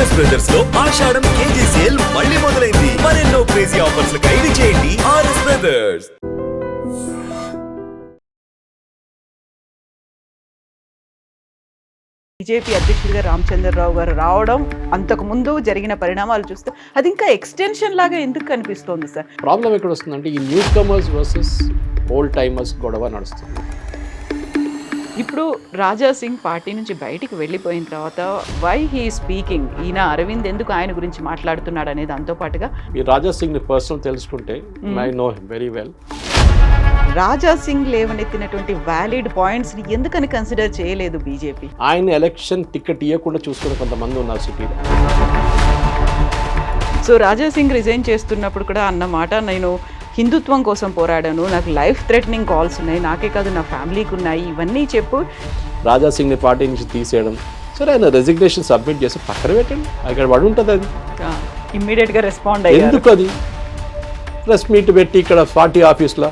RS brothers లో ఆషాఢం KG sale మళ్ళీ మొదలైంది. మరెన్నో క్రేజీ ఆఫర్స్ ఖైదీ చేయండి ఆర్ఎస్ బ్రదర్స్. బీజేపీ అధ్యక్షుడిగా రామచంద్రరావు గారు రావడం, అంతకుముందు జరిగిన పరిణామాలు చూస్తే అది ఇంకా ఎక్స్టెన్షన్ లాగా ఎందుకు కనిపిస్తోంది సార్? ప్రాబ్లం ఎక్కడ వస్తుందంటే ఈ newcomers versus old timers గొడవ నడుస్తుంది. ఇప్పుడు రాజా సింగ్ పార్టీ నుంచి బయటికి వెళ్ళిపోయిన తర్వాత వై హీ స్పీకింగ్, ఈయన అరవింద్ ఎందుకు ఆయన గురించి మాట్లాడుతున్నాడు అనేది దాంతో పాటుగా ఈ రాజా సింగ్ని పర్సనల్ తెలుసుకుంటే I know him very well. Raja Singh లేవనెత్తినటువంటి వ్యాలిడ్ పాయింట్స్ ని ఎందుకని కన్సిడర్ చేయలేదు బీజేపీ? ఆయన ఎలక్షన్ టికెట్ ఇవ్వకుండా చూసుకునే కొంతమంది ఉన్నారు సిటీలో. సో రాజా సింగ్ రిజైన్ చేస్తున్నప్పుడు కూడా అన్నమాట, నేను హిందుత్వం కోసం పోరాడాను, నాకు లైఫ్ థ్రెటనింగ్ కాల్స్ ఉన్నాయి, నాకే కాదు నా ఫ్యామిలీకి ఉన్నాయి, ఇవన్నీ చెప్పు. రాజా సింగ్ని పార్టీ నుంచి తీసేయడం, సరే ఆయన రెసిగ్నేషన్ సబ్మిట్ చేసి పక్కన పెట్టండి, అక్కడ పడి ఉంటుంది. అది ఇమ్మీడియట్ గా రెస్పాండ్ అయ్యారు. ఎందుకు అది ప్రెస్ మీట్ పెట్టి ఇక్కడ పార్టీ ఆఫీస్లో?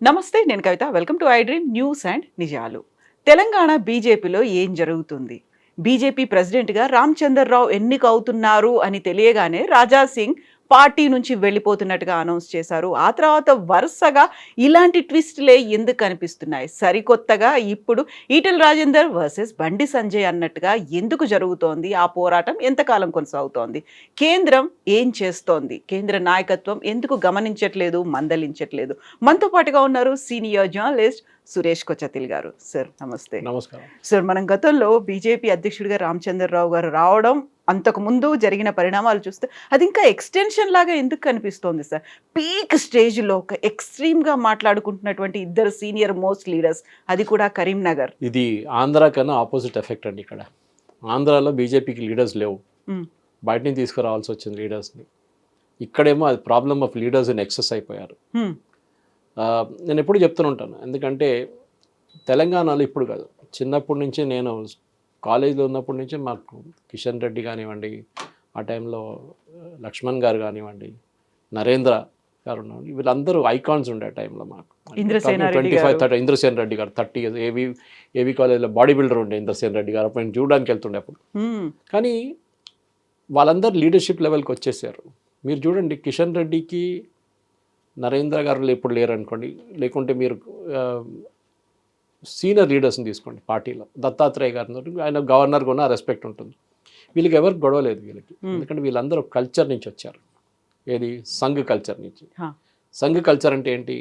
నమస్తే, నేను Kavitha. Welcome to I Dream News and నిజాలు. తెలంగాణ బీజేపీలో ఏం జరుగుతుంది? బీజేపీ ప్రెసిడెంట్గా రామచంద్రరావు ఎన్నిక అవుతున్నారు అని తెలియగానే రాజా సింగ్ పార్టీ నుంచి వెళ్ళిపోతున్నట్టుగా అనౌన్స్ చేశారు. ఆ తర్వాత వరుసగా ఇలాంటి ట్విస్టులే ఎందుకు కనిపిస్తున్నాయి? సరికొత్తగా ఇప్పుడు ఈటెల రాజేందర్ వర్సెస్ బండి సంజయ్ అన్నట్టుగా ఎందుకు జరుగుతోంది? ఆ పోరాటం ఎంతకాలం కొనసాగుతోంది? కేంద్రం ఏం చేస్తోంది? కేంద్ర నాయకత్వం ఎందుకు గమనించట్లేదు, మందలించట్లేదు? మనతో పాటుగా ఉన్నారు సీనియర్ జర్నలిస్ట్ సురేష్ కొచ్చతిల్ గారు. సార్ నమస్తే. నమస్కారం సార్, మనం గతంలో బీజేపీ అధ్యక్షుడిగా రామచంద్రరావు గారు రావడం, అంతకుముందు జరిగిన పరిణామాలు చూస్తే అది ఇంకా ఎక్స్టెన్షన్ లాగా ఎందుకు కనిపిస్తోంది సార్? పీక్ స్టేజ్లో ఒక ఎక్స్ట్రీమ్గా మాట్లాడుకుంటున్నటువంటి ఇద్దరు సీనియర్ మోస్ట్ లీడర్స్, అది కూడా కరీంనగర్. ఇది ఆంధ్ర కన్నా ఆపోజిట్ ఎఫెక్ట్ అండి. ఇక్కడ ఆంధ్రాలో బీజేపీకి లీడర్స్ లేవు, బయట నుంచి తీసుకురావాల్సి వచ్చింది లీడర్స్ని. ఇక్కడేమో అది problem of leaders in excess అయిపోయారు. నేను ఎప్పుడు చెప్తూనే ఉంటాను, ఎందుకంటే తెలంగాణలో ఇప్పుడు కాదు, చిన్నప్పటి నుంచి నేను కాలేజీలో ఉన్నప్పటి నుంచి మాకు కిషన్ రెడ్డి కానివ్వండి, ఆ టైంలో లక్ష్మణ్ గారు కానివ్వండి, నరేంద్ర గారు ఉన్నాడు, వీళ్ళందరూ ఐకాన్స్ ఉండే ఆ టైంలో. మాకు 25-30 ఇంద్రసేన్ రెడ్డి గారు 30 ఇయర్స్ ఏవి కాలేజ్లో బాడీ బిల్డర్ ఉండే ఇంద్రసేన్ రెడ్డి గారు, అప్పుడు నేను చూడడానికి వెళ్తుండే అప్పుడు. కానీ వాళ్ళందరూ లీడర్షిప్ లెవెల్కి వచ్చేసారు. మీరు చూడండి, కిషన్ రెడ్డికి నరేంద్ర గారు ఇప్పుడు లేరు అనుకోండి, లేకుంటే మీరు సీనియర్ లీడర్స్ని తీసుకోండి పార్టీలో, దత్తాత్రేయ గారితో ఆయన గవర్నర్ కూడా రెస్పెక్ట్ ఉంటుంది. వీళ్ళకి ఎవరికి గొడవ లేదు వీళ్ళకి, ఎందుకంటే వీళ్ళందరూ కల్చర్ నుంచి వచ్చారు. ఏది సంఘ్ కల్చర్ నుంచి. సంఘ్ కల్చర్ అంటే ఏంటి?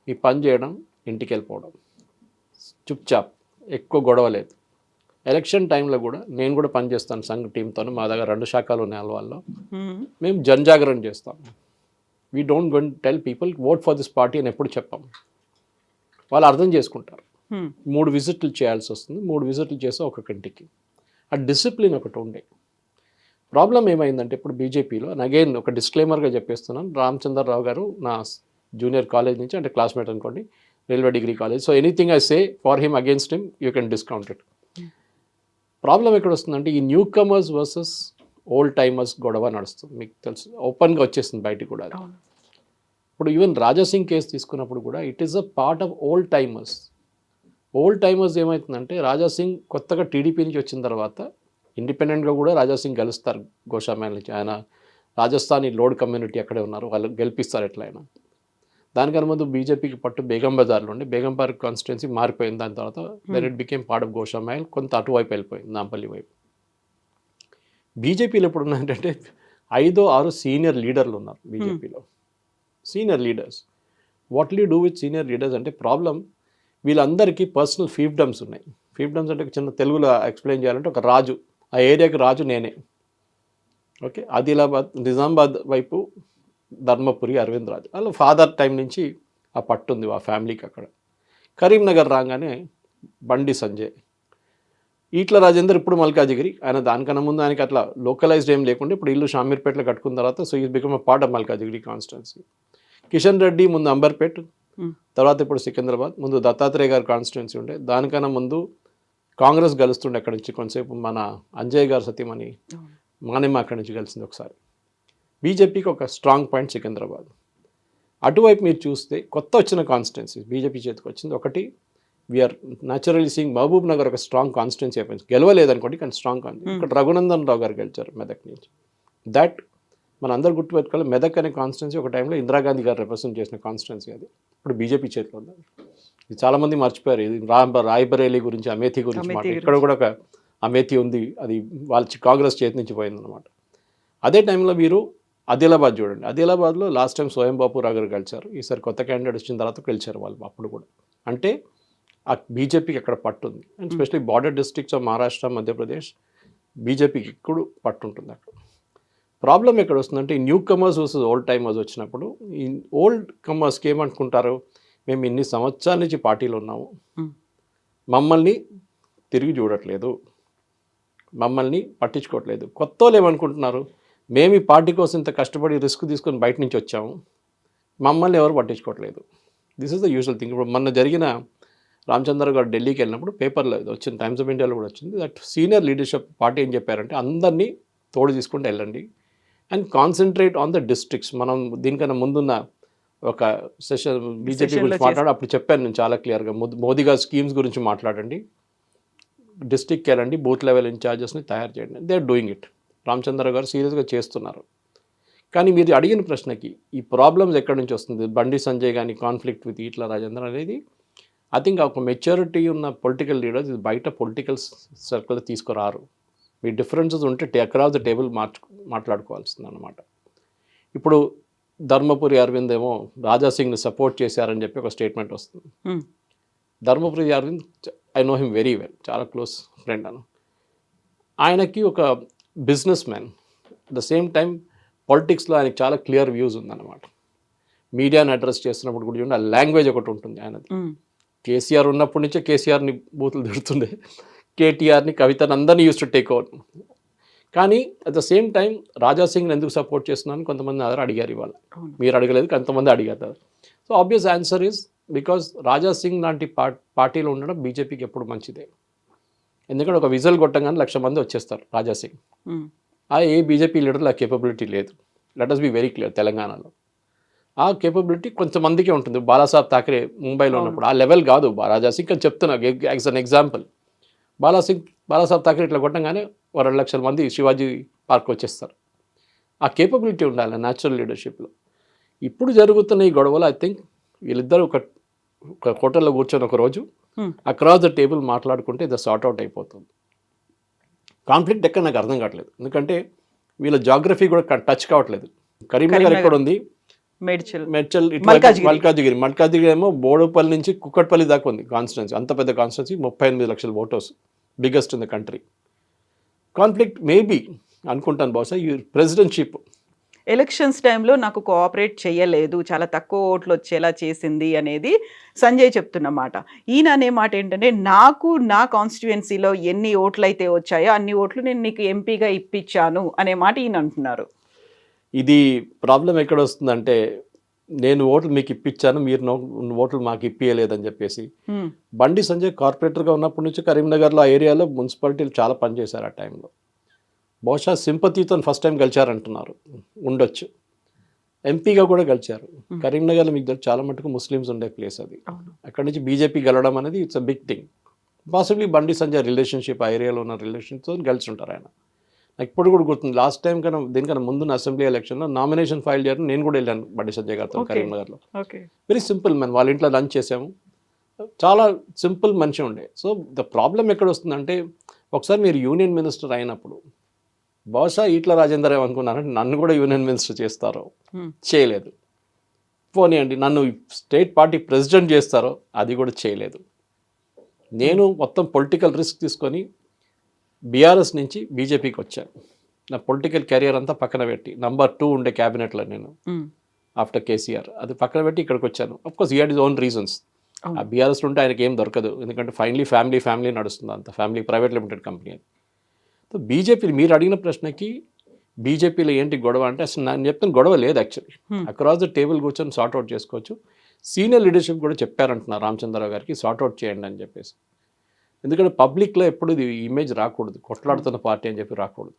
ఈ పని చేయడం, ఇంటికి వెళ్ళిపోవడం, చుప్చాప్, ఎక్కువ గొడవ లేదు. ఎలక్షన్ టైంలో కూడా నేను కూడా పనిచేస్తాను సంఘ్ టీంతో, మా దగ్గర 2 శాఖలు ఉన్నాయి అలవాల్లో. మేము జనజాగరణ చేస్తాం. We don't go tell people vote for this party అని ఎప్పుడు చెప్పాం. వాళ్ళు అర్థం చేసుకుంటారు. 3 విజిట్లు చేయాల్సి వస్తుంది, 3 విజిట్లు చేస్తే ఒక్కొక్క ఇంటికి. ఆ డిసిప్లిన్ ఒకటి ఉండే. ప్రాబ్లం ఏమైందంటే ఇప్పుడు బీజేపీలో, అండ్ అగైన్ ఒక డిస్క్లైమర్గా చెప్పేస్తున్నాను, రామచంద్రరావు గారు నా జూనియర్ కాలేజ్ నుంచి, అంటే క్లాస్మేట్ అనుకోండి, railway degree college. So anything I say for him against him you can discount it. Problem ఎక్కడ వస్తుందంటే ఈ newcomers versus old timers గొడవ నడుస్తుంది. మీకు తెలుసు, ఓపెన్గా వచ్చేస్తుంది బయటికి కూడా. ఇప్పుడు ఈవెన్ రాజా సింగ్ కేసు తీసుకున్నప్పుడు కూడా it is a part of old timers. Old timers ఏమవుతుందంటే, రాజా సింగ్ కొత్తగా టీడీపీ నుంచి వచ్చిన తర్వాత ఇండిపెండెంట్గా కూడా రాజా సింగ్ గెలుస్తారు గోషామహల్ నుంచి. ఆయన రాజస్థానీ లోడ్ కమ్యూనిటీ అక్కడే ఉన్నారు, వాళ్ళు గెలిపిస్తారు ఎట్లయినా. దానికన్నా ముందు బీజేపీకి పట్టు బేగం బజార్లో ఉండి, బేగం పార్క్ కాన్స్టిట్యున్సీ మారిపోయింది. దాని తర్వాత then it became part of Goshamahal, కొంత అటువైపు వెళ్ళిపోయింది, నాంపల్లి వైపు. బీజేపీలో ఎప్పుడు ఉన్నాయంటే 5-6 సీనియర్ లీడర్లు ఉన్నారు బీజేపీలో. Senior leaders, what you do with senior leaders అంటే ప్రాబ్లం, వీళ్ళందరికీ పర్సనల్ ఫీఫ్డమ్స్ ఉన్నాయి. ఫీఫ్డమ్స్ అంటే చిన్న తెలుగులో ఎక్స్ప్లెయిన్ చేయాలంటే, ఒక రాజు, ఆ ఏరియాకి రాజు నేనే. ఓకే, ఆదిలాబాద్ నిజామాబాద్ వైపు ధర్మపురి అరవింద్ రాజు, అలా ఫాదర్ టైం నుంచి ఆ పట్టుంది ఆ ఫ్యామిలీకి అక్కడ. కరీంనగర్ రాగానే బండి సంజయ్, ఈట్ల రాజేందర్ ఇప్పుడు మల్కాజిగిరి, ఆయన దానికన్నా ముందు ఆయనకి అట్లా లోకలైజ్డ్ ఏం లేకుండా ఇప్పుడు ఇల్లు షామీర్పేటలో కట్టుకున్న తర్వాత so is become a part of Malkajgiri constituency. Kishan Reddy ముందు అంబర్పేట్, తర్వాత ఇప్పుడు సికింద్రాబాద్, ముందు దత్తాత్రేయ గారు కాన్స్టిట్యున్సీ ఉండే, దానికన్నా ముందు కాంగ్రెస్ గెలుస్తుండే అక్కడి నుంచి కొంతసేపు. మన అంజయ్ గారు సతీమణి మానిమ్మ అక్కడి నుంచి కలిసింది ఒకసారి. బీజేపీకి ఒక స్ట్రాంగ్ పాయింట్ సికింద్రాబాద్. అటువైపు మీరు చూస్తే కొత్త వచ్చిన కాన్స్టిట్యున్సీ బీజేపీ చేతికి వచ్చింది ఒకటి we are naturally seeing Mahabubnagar ఒక స్ట్రాంగ్ కాన్స్టిట్యున్సీ అయిపోయింది, గెలవలేదనుకోండి కానీ స్ట్రాంగ్ ఇక్కడ రఘునందన్ రావు గారు గెలిచారు మెదక్ నుంచి. దట్ మన అందరు గుర్తుపెట్టుకోవాలి, మెదక్ అనే కాన్స్టిట్యున్సీ ఒక టైంలో ఇందిరాగాంధీ గారు రిప్రజెంట్ చేసిన కాన్స్టిట్యున్సీ, అది ఇప్పుడు బీజేపీ చేతిలో ఉంది. ఇది చాలామంది మర్చిపోయారు. ఇది రాయ్బరేలీ గురించి, అమేథీ గురించి మాట, ఇక్కడ కూడా ఒక అమేథీ ఉంది, అది వాళ్ళ కాంగ్రెస్ చేతి నుంచి పోయిందనమాట. అదే టైంలో మీరు ఆదిలాబాద్ చూడండి, ఆదిలాబాద్లో లాస్ట్ టైం స్వయం బాపురావు గారు గెలిచారు, ఈసారి కొత్త క్యాండిడేట్ వచ్చిన తర్వాత గెలిచారు వాళ్ళు అప్పుడు కూడా. అంటే ఆ బీజేపీకి ఎక్కడ పట్టుంది, and specially border districts of Maharashtra, Madhya Pradesh బీజేపీకి ఇప్పుడు పట్టుంటుంది అక్కడ. ప్రాబ్లం ఎక్కడ వస్తుందంటే ఈ newcomers versus old timers వచ్చినప్పుడు, ఈ ఓల్డ్ కమర్స్కి ఏమనుకుంటారు, మేము ఇన్ని సంవత్సరాల నుంచి పార్టీలో ఉన్నాము, మమ్మల్ని తిరిగి చూడట్లేదు, మమ్మల్ని పట్టించుకోవట్లేదు. కొత్త వాళ్ళు ఏమనుకుంటున్నారు, మేము ఈ పార్టీ కోసం ఇంత కష్టపడి రిస్క్ తీసుకొని బయట నుంచి వచ్చాము, మమ్మల్ని ఎవరు పట్టించుకోవట్లేదు. This is the usual thing. ఇప్పుడు మొన్న జరిగిన రామచంద్ర గారు ఢిల్లీకి వెళ్ళినప్పుడు పేపర్లో వచ్చింది, టైమ్స్ ఆఫ్ ఇండియాలో కూడా వచ్చింది, దట్ సీనియర్ లీడర్షిప్ పార్టీ ఏం చెప్పారంటే అందరినీ తోడు తీసుకుంటూ వెళ్ళండి and concentrate on the districts. మనం దీనికన్నా ముందున్న ఒక సెషన్ బీజేపీ గురించి మాట్లాడి అప్పుడు చెప్పాను నేను చాలా క్లియర్గా, మోదీ గారి స్కీమ్స్ గురించి మాట్లాడండి, డిస్ట్రిక్ట్కి వెళ్ళండి, బూత్ లెవెల్ ఇన్ఛార్జెస్ని తయారు చేయండి. They are doing it. Ramachandra garu సీరియస్గా చేస్తున్నారు. కానీ మీరు అడిగిన ప్రశ్నకి ఈ ప్రాబ్లమ్స్ ఎక్కడి నుంచి వస్తుంది, బండి సంజయ్ కానీ కాన్ఫ్లిక్ట్ విత్ ఈట్ల రాజేంద్ర అనేది, ఐ థింక్ ఒక మెచ్యూరిటీ ఉన్న పొలిటికల్ లీడర్స్ ఇది బయట పొలిటికల్ సర్కిల్ తీసుకురారు. మీ డిఫరెన్సెస్ ఉంటే అక్రాస్ ద టేబుల్ మాట్లాడుకోవాల్సింది అనమాట. ఇప్పుడు ధర్మపురి అరవింద్ ఏమో రాజాసింగ్ని సపోర్ట్ చేశారని చెప్పి ఒక స్టేట్మెంట్ వస్తుంది. Dharmapuri Arvind I know him very well, చాలా క్లోజ్ ఫ్రెండ్ అను. ఆయనకి ఒక businessman, the same time పాలిటిక్స్లో ఆయనకి చాలా క్లియర్ వ్యూస్ ఉందన్నమాట. మీడియాని అడ్రస్ చేస్తున్నప్పుడు కూడా చూడండి, ఆ లాంగ్వేజ్ ఒకటి ఉంటుంది ఆయనది. కేసీఆర్ ఉన్నప్పటి నుంచే కేసీఆర్ని బూతులు తిడుతుండే, కేటీఆర్ని, కవితని అందరినీ యూస్ టు టేక్ ఓవర్. కానీ అట్ ద సేమ్ టైం రాజాసింగ్ని ఎందుకు సపోర్ట్ చేస్తున్నాను కొంతమంది అందరూ అడిగారు, ఇవాళ మీరు అడగలేదు కొంతమంది అడిగారు. So obvious answer is because Raja Singh లాంటి పార్టీలో ఉండడం బీజేపీకి ఎప్పుడు మంచిదే. ఎందుకంటే ఒక విజల్ కొట్టంగానే 1,00,000 మంది వచ్చేస్తారు రాజాసింగ్. ఏ బీజేపీ లీడర్లో ఆ కేపబిలిటీ లేదు. Let us be very clear, తెలంగాణలో ఆ కేపబిలిటీ కొంతమందికే ఉంటుంది. బాలాసాహెబ్ థాకరే ముంబైలో ఉన్నప్పుడు ఆ లెవెల్ కాదు రాజాసింగ్ అని చెప్తున్నా as an example. Balasaheb Thackeray ఇట్లా కొట్టంగానే 2,00,000 మంది శివాజీ పార్క్ వచ్చేస్తారు. ఆ కేపబిలిటీ ఉండాలి న్యాచురల్ లీడర్షిప్లో. ఇప్పుడు జరుగుతున్న ఈ గొడవలు ఐ థింక్ వీళ్ళిద్దరూ ఒక హోటల్లో కూర్చొని ఒక రోజు అక్రాస్ ద టేబుల్ మాట్లాడుకుంటే ఇది సార్ట్ అవుట్ అయిపోతుంది. కాన్ఫ్లిక్ట్ ఎక్కడ నాకు అర్థం కావట్లేదు, ఎందుకంటే వీళ్ళ జాగ్రఫీ కూడా టచ్ కావట్లేదు. కరీంనగర్ ఎక్కడ ఉంది, మేడ్చల్, మల్కాజిగిరి ఏమో బోడుపల్లి నుంచి కుక్కట్పల్లి దాకా ఉంది కాన్స్టిట్యున్సీ. అంత పెద్ద కాన్స్టిట్యున్సీ, 38 లక్షల voters, biggest in the country. Conflict maybe అనుకుంటాను బహుశా ఈ ప్రెసిడెంట్షిప్ ఎలక్షన్స్ టైంలో నాకు కోఆపరేట్ చేయలేదు, చాలా తక్కువ ఓట్లు వచ్చేలా చేసింది అనేది సంజయ్ చెప్తున్నమాట. ఈయన అనే మాట ఏంటంటే, నాకు నా కాన్స్టిట్యుయెన్సీలో ఎన్ని ఓట్లు అయితే వచ్చాయో అన్ని ఓట్లు నేను నీకు ఎంపీగా ఇప్పించాను అనే మాట ఈయన అంటున్నారు. ఇది ప్రాబ్లం ఎక్కడ వస్తుందంటే, నేను ఓట్లు మీకు ఇప్పించాను, మీరు ఓట్లు మాకు ఇప్పించలేదని చెప్పేసి. బండి సంజయ్ కార్పొరేటర్గా ఉన్నప్పటి నుంచి కరీంనగర్లో ఆ ఏరియాలో మున్సిపాలిటీలు చాలా పనిచేశారు ఆ టైంలో. బహుశా సింపతితో ఫస్ట్ టైం గెలిచారంటున్నారు, ఉండొచ్చు. ఎంపీగా కూడా గెలిచారు. కరీంనగర్లో మీకు చాలా మటుకు ముస్లిమ్స్ ఉండే ప్లేస్ అది. అక్కడి నుంచి బీజేపీ గెలవడం అనేది it's a big thing. Possibly Bandi Sanjay relationship, ఆ ఏరియాలో ఉన్న రిలేషన్తో గెలిచి ఉంటారు ఆయన. నాకు ఇప్పుడు కూడా గుర్తుంది, లాస్ట్ టైం కన్నా దీనికన్నా ముందున్న అసెంబ్లీ ఎలక్షన్లో నామినేషన్ ఫైల్ చేయడం నేను కూడా వెళ్ళాను బండి సంజయ్ గారితో కరీంనగర్లో. వెరీ సింపుల్ మ్యాన్, వాళ్ళ ఇంట్లో లంచ్ చేసాము, చాలా సింపుల్ మనిషి ఉండే. సో ద ప్రాబ్లం ఎక్కడ వస్తుందంటే, ఒకసారి మీరు యూనియన్ మినిస్టర్ అయినప్పుడు బహుశా ఈట్ల రాజేందర్ ఏమనుకున్నారంటే నన్ను కూడా యూనియన్ మినిస్టర్ చేస్తారో, చేయలేదు. పోనీ అండి నన్ను స్టేట్ పార్టీ ప్రెసిడెంట్ చేస్తారో, అది కూడా చేయలేదు. నేను మొత్తం పొలిటికల్ రిస్క్ తీసుకొని బీఆర్ఎస్ నుంచి బీజేపీకి వచ్చాను. నా పొలిటికల్ కెరియర్ అంతా పక్కన పెట్టి, నంబర్ 2 ఉండే క్యాబినెట్లో నేను ఆఫ్టర్ కేసీఆర్, అది పక్కన పెట్టి ఇక్కడికి వచ్చాను. Of course he had his own reasons. ఆ బీఆర్ఎస్లో ఉంటే ఆయనకి ఏం దొరకదు, ఎందుకంటే ఫైనలీ ఫ్యామిలీ నడుస్తుంది, అంత ఫ్యామిలీ ప్రైవేట్ లిమిటెడ్ కంపెనీ అది. సో బీజేపీ, మీరు అడిగిన ప్రశ్నకి బీజేపీలో ఏంటి గొడవ అంటే, అసలు నేను చెప్తాను గొడవ లేదు యాక్చువల్లీ. అక్రాస్ ద టేబుల్ కూర్చొని సార్ట్అవుట్ చేసుకోవచ్చు. సీనియర్ లీడర్షిప్ కూడా చెప్పారంటున్నారు రామచంద్రరావు గారికి, సార్ట్అవుట్ చేయండి అని చెప్పేసి. ఎందుకంటే పబ్లిక్లో ఎప్పుడు ఇది ఇమేజ్ రాకూడదు, కొట్లాడుతున్న పార్టీ అని చెప్పి రాకూడదు.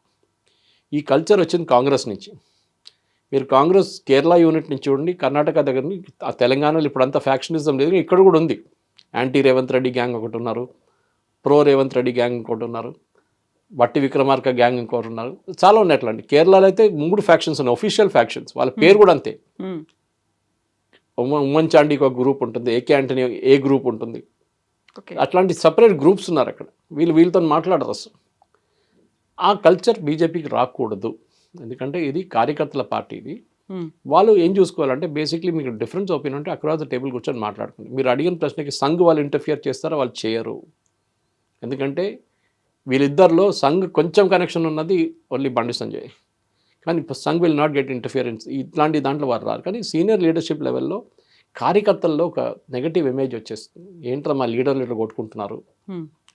ఈ కల్చర్ వచ్చింది కాంగ్రెస్ నుంచి. మీరు కాంగ్రెస్ కేరళ యూనిట్ నుంచి చూడండి, కర్ణాటక దగ్గర, ఆ తెలంగాణలో ఇప్పుడు అంత ఫ్యాక్షనిజం లేదు, ఇక్కడ కూడా ఉంది. యాంటీ రేవంత్ రెడ్డి గ్యాంగ్ ఒకటి ఉన్నారు, ప్రో రేవంత్ రెడ్డి గ్యాంగ్ ఇంకోటి ఉన్నారు, బట్టి విక్రమార్క గ్యాంగ్ ఇంకోటి ఉన్నారు, చాలా ఉన్నాయి అట్లాంటి. కేరళలో అయితే 3 ఫ్యాక్షన్స్ ఉన్నాయి, ఒఫీషియల్ ఫ్యాక్షన్స్, వాళ్ళ పేరు కూడా అంతే. ఉమ్మన్ చాండీకి ఒక గ్రూప్ ఉంటుంది, ఏకే ఆంటనీ ఏ గ్రూప్ ఉంటుంది, అట్లాంటి సపరేట్ గ్రూప్స్ ఉన్నారు అక్కడ. వీళ్ళతో మాట్లాడరు అసలు. ఆ కల్చర్ బీజేపీకి రాకూడదు, ఎందుకంటే ఇది కార్యకర్తల పార్టీ. ఇది వాళ్ళు ఏం చూసుకోవాలంటే బేసిక్లీ మీకు డిఫరెన్స్ ఒపీనియన్ అంటే అక్రాస్ ద టేబుల్ కూర్చొని మాట్లాడుకుంటారు. మీరు అడిగిన ప్రశ్నకి సంఘ్ వాళ్ళు ఇంటర్ఫియర్ చేస్తారో వాళ్ళు చేయరు, ఎందుకంటే వీళ్ళిద్దరిలో సంఘ్ కొంచెం కనెక్షన్ ఉన్నది ఓన్లీ బండి సంజయ్, కానీ Sangh will not get interference. ఇట్లాంటి దాంట్లో వారు రారు. కానీ సీనియర్ లీడర్షిప్ లెవెల్లో కార్యకర్తల్లో ఒక నెగటివ్ ఇమేజ్ వచ్చేస్తుంది, ఏంట్రా మా లీడర్లు ఇట్లా కొట్టుకుంటున్నారు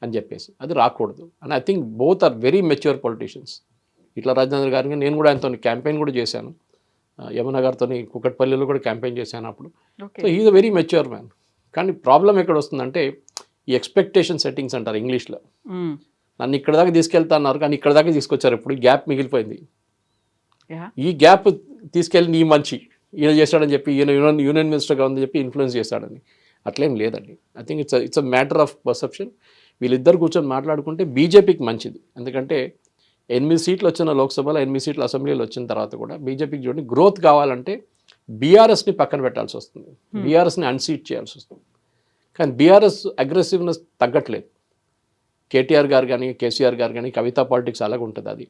అని చెప్పేసి. అది రాకూడదు. And I think both are very mature politicians. ఇట్లా రాజేంద్ర గారికి నేను కూడా ఆయనతో క్యాంపెయిన్ కూడా చేశాను, యమున గారితో కుకట్పల్లిలో కూడా క్యాంపెయిన్ చేశాను అప్పుడు. So he's a very mature man. కానీ ప్రాబ్లం ఎక్కడ వస్తుందంటే ఈ ఎక్స్పెక్టేషన్ సెట్టింగ్స్ అంటారు ఇంగ్లీష్లో. నన్ను ఇక్కడ దాకా తీసుకెళ్తా అన్నారు, కానీ ఇక్కడ దాకా తీసుకొచ్చారు. ఇప్పుడు గ్యాప్ మిగిలిపోయింది. ఈ గ్యాప్ తీసుకెళ్ళి నీ మంచి ఈయన చేస్తాడని చెప్పి, ఈయన యూనియన్ మినిస్టర్గా ఉందని చెప్పి ఇన్ఫ్లుయెన్స్ చేస్తాడని అట్లేం లేదండి. I think it's a matter of perception. వీళ్ళిద్దరు కూర్చొని మాట్లాడుకుంటే బీజేపీకి మంచిది, ఎందుకంటే 8 సీట్లు వచ్చిన లోక్సభలో 8 సీట్లు అసెంబ్లీలో వచ్చిన తర్వాత కూడా బీజేపీకి చూడండి గ్రోత్ కావాలంటే బీఆర్ఎస్ని పక్కన పెట్టాల్సి వస్తుంది, బీఆర్ఎస్ని అన్సీట్ చేయాల్సి వస్తుంది. కానీ బీఆర్ఎస్ అగ్రెసివ్నెస్ తగ్గట్లేదు. కేటీఆర్ గారు కానీ కేసీఆర్ గారు కానీ కవితా పాలిటిక్స్ అలాగే ఉంటుంది. అది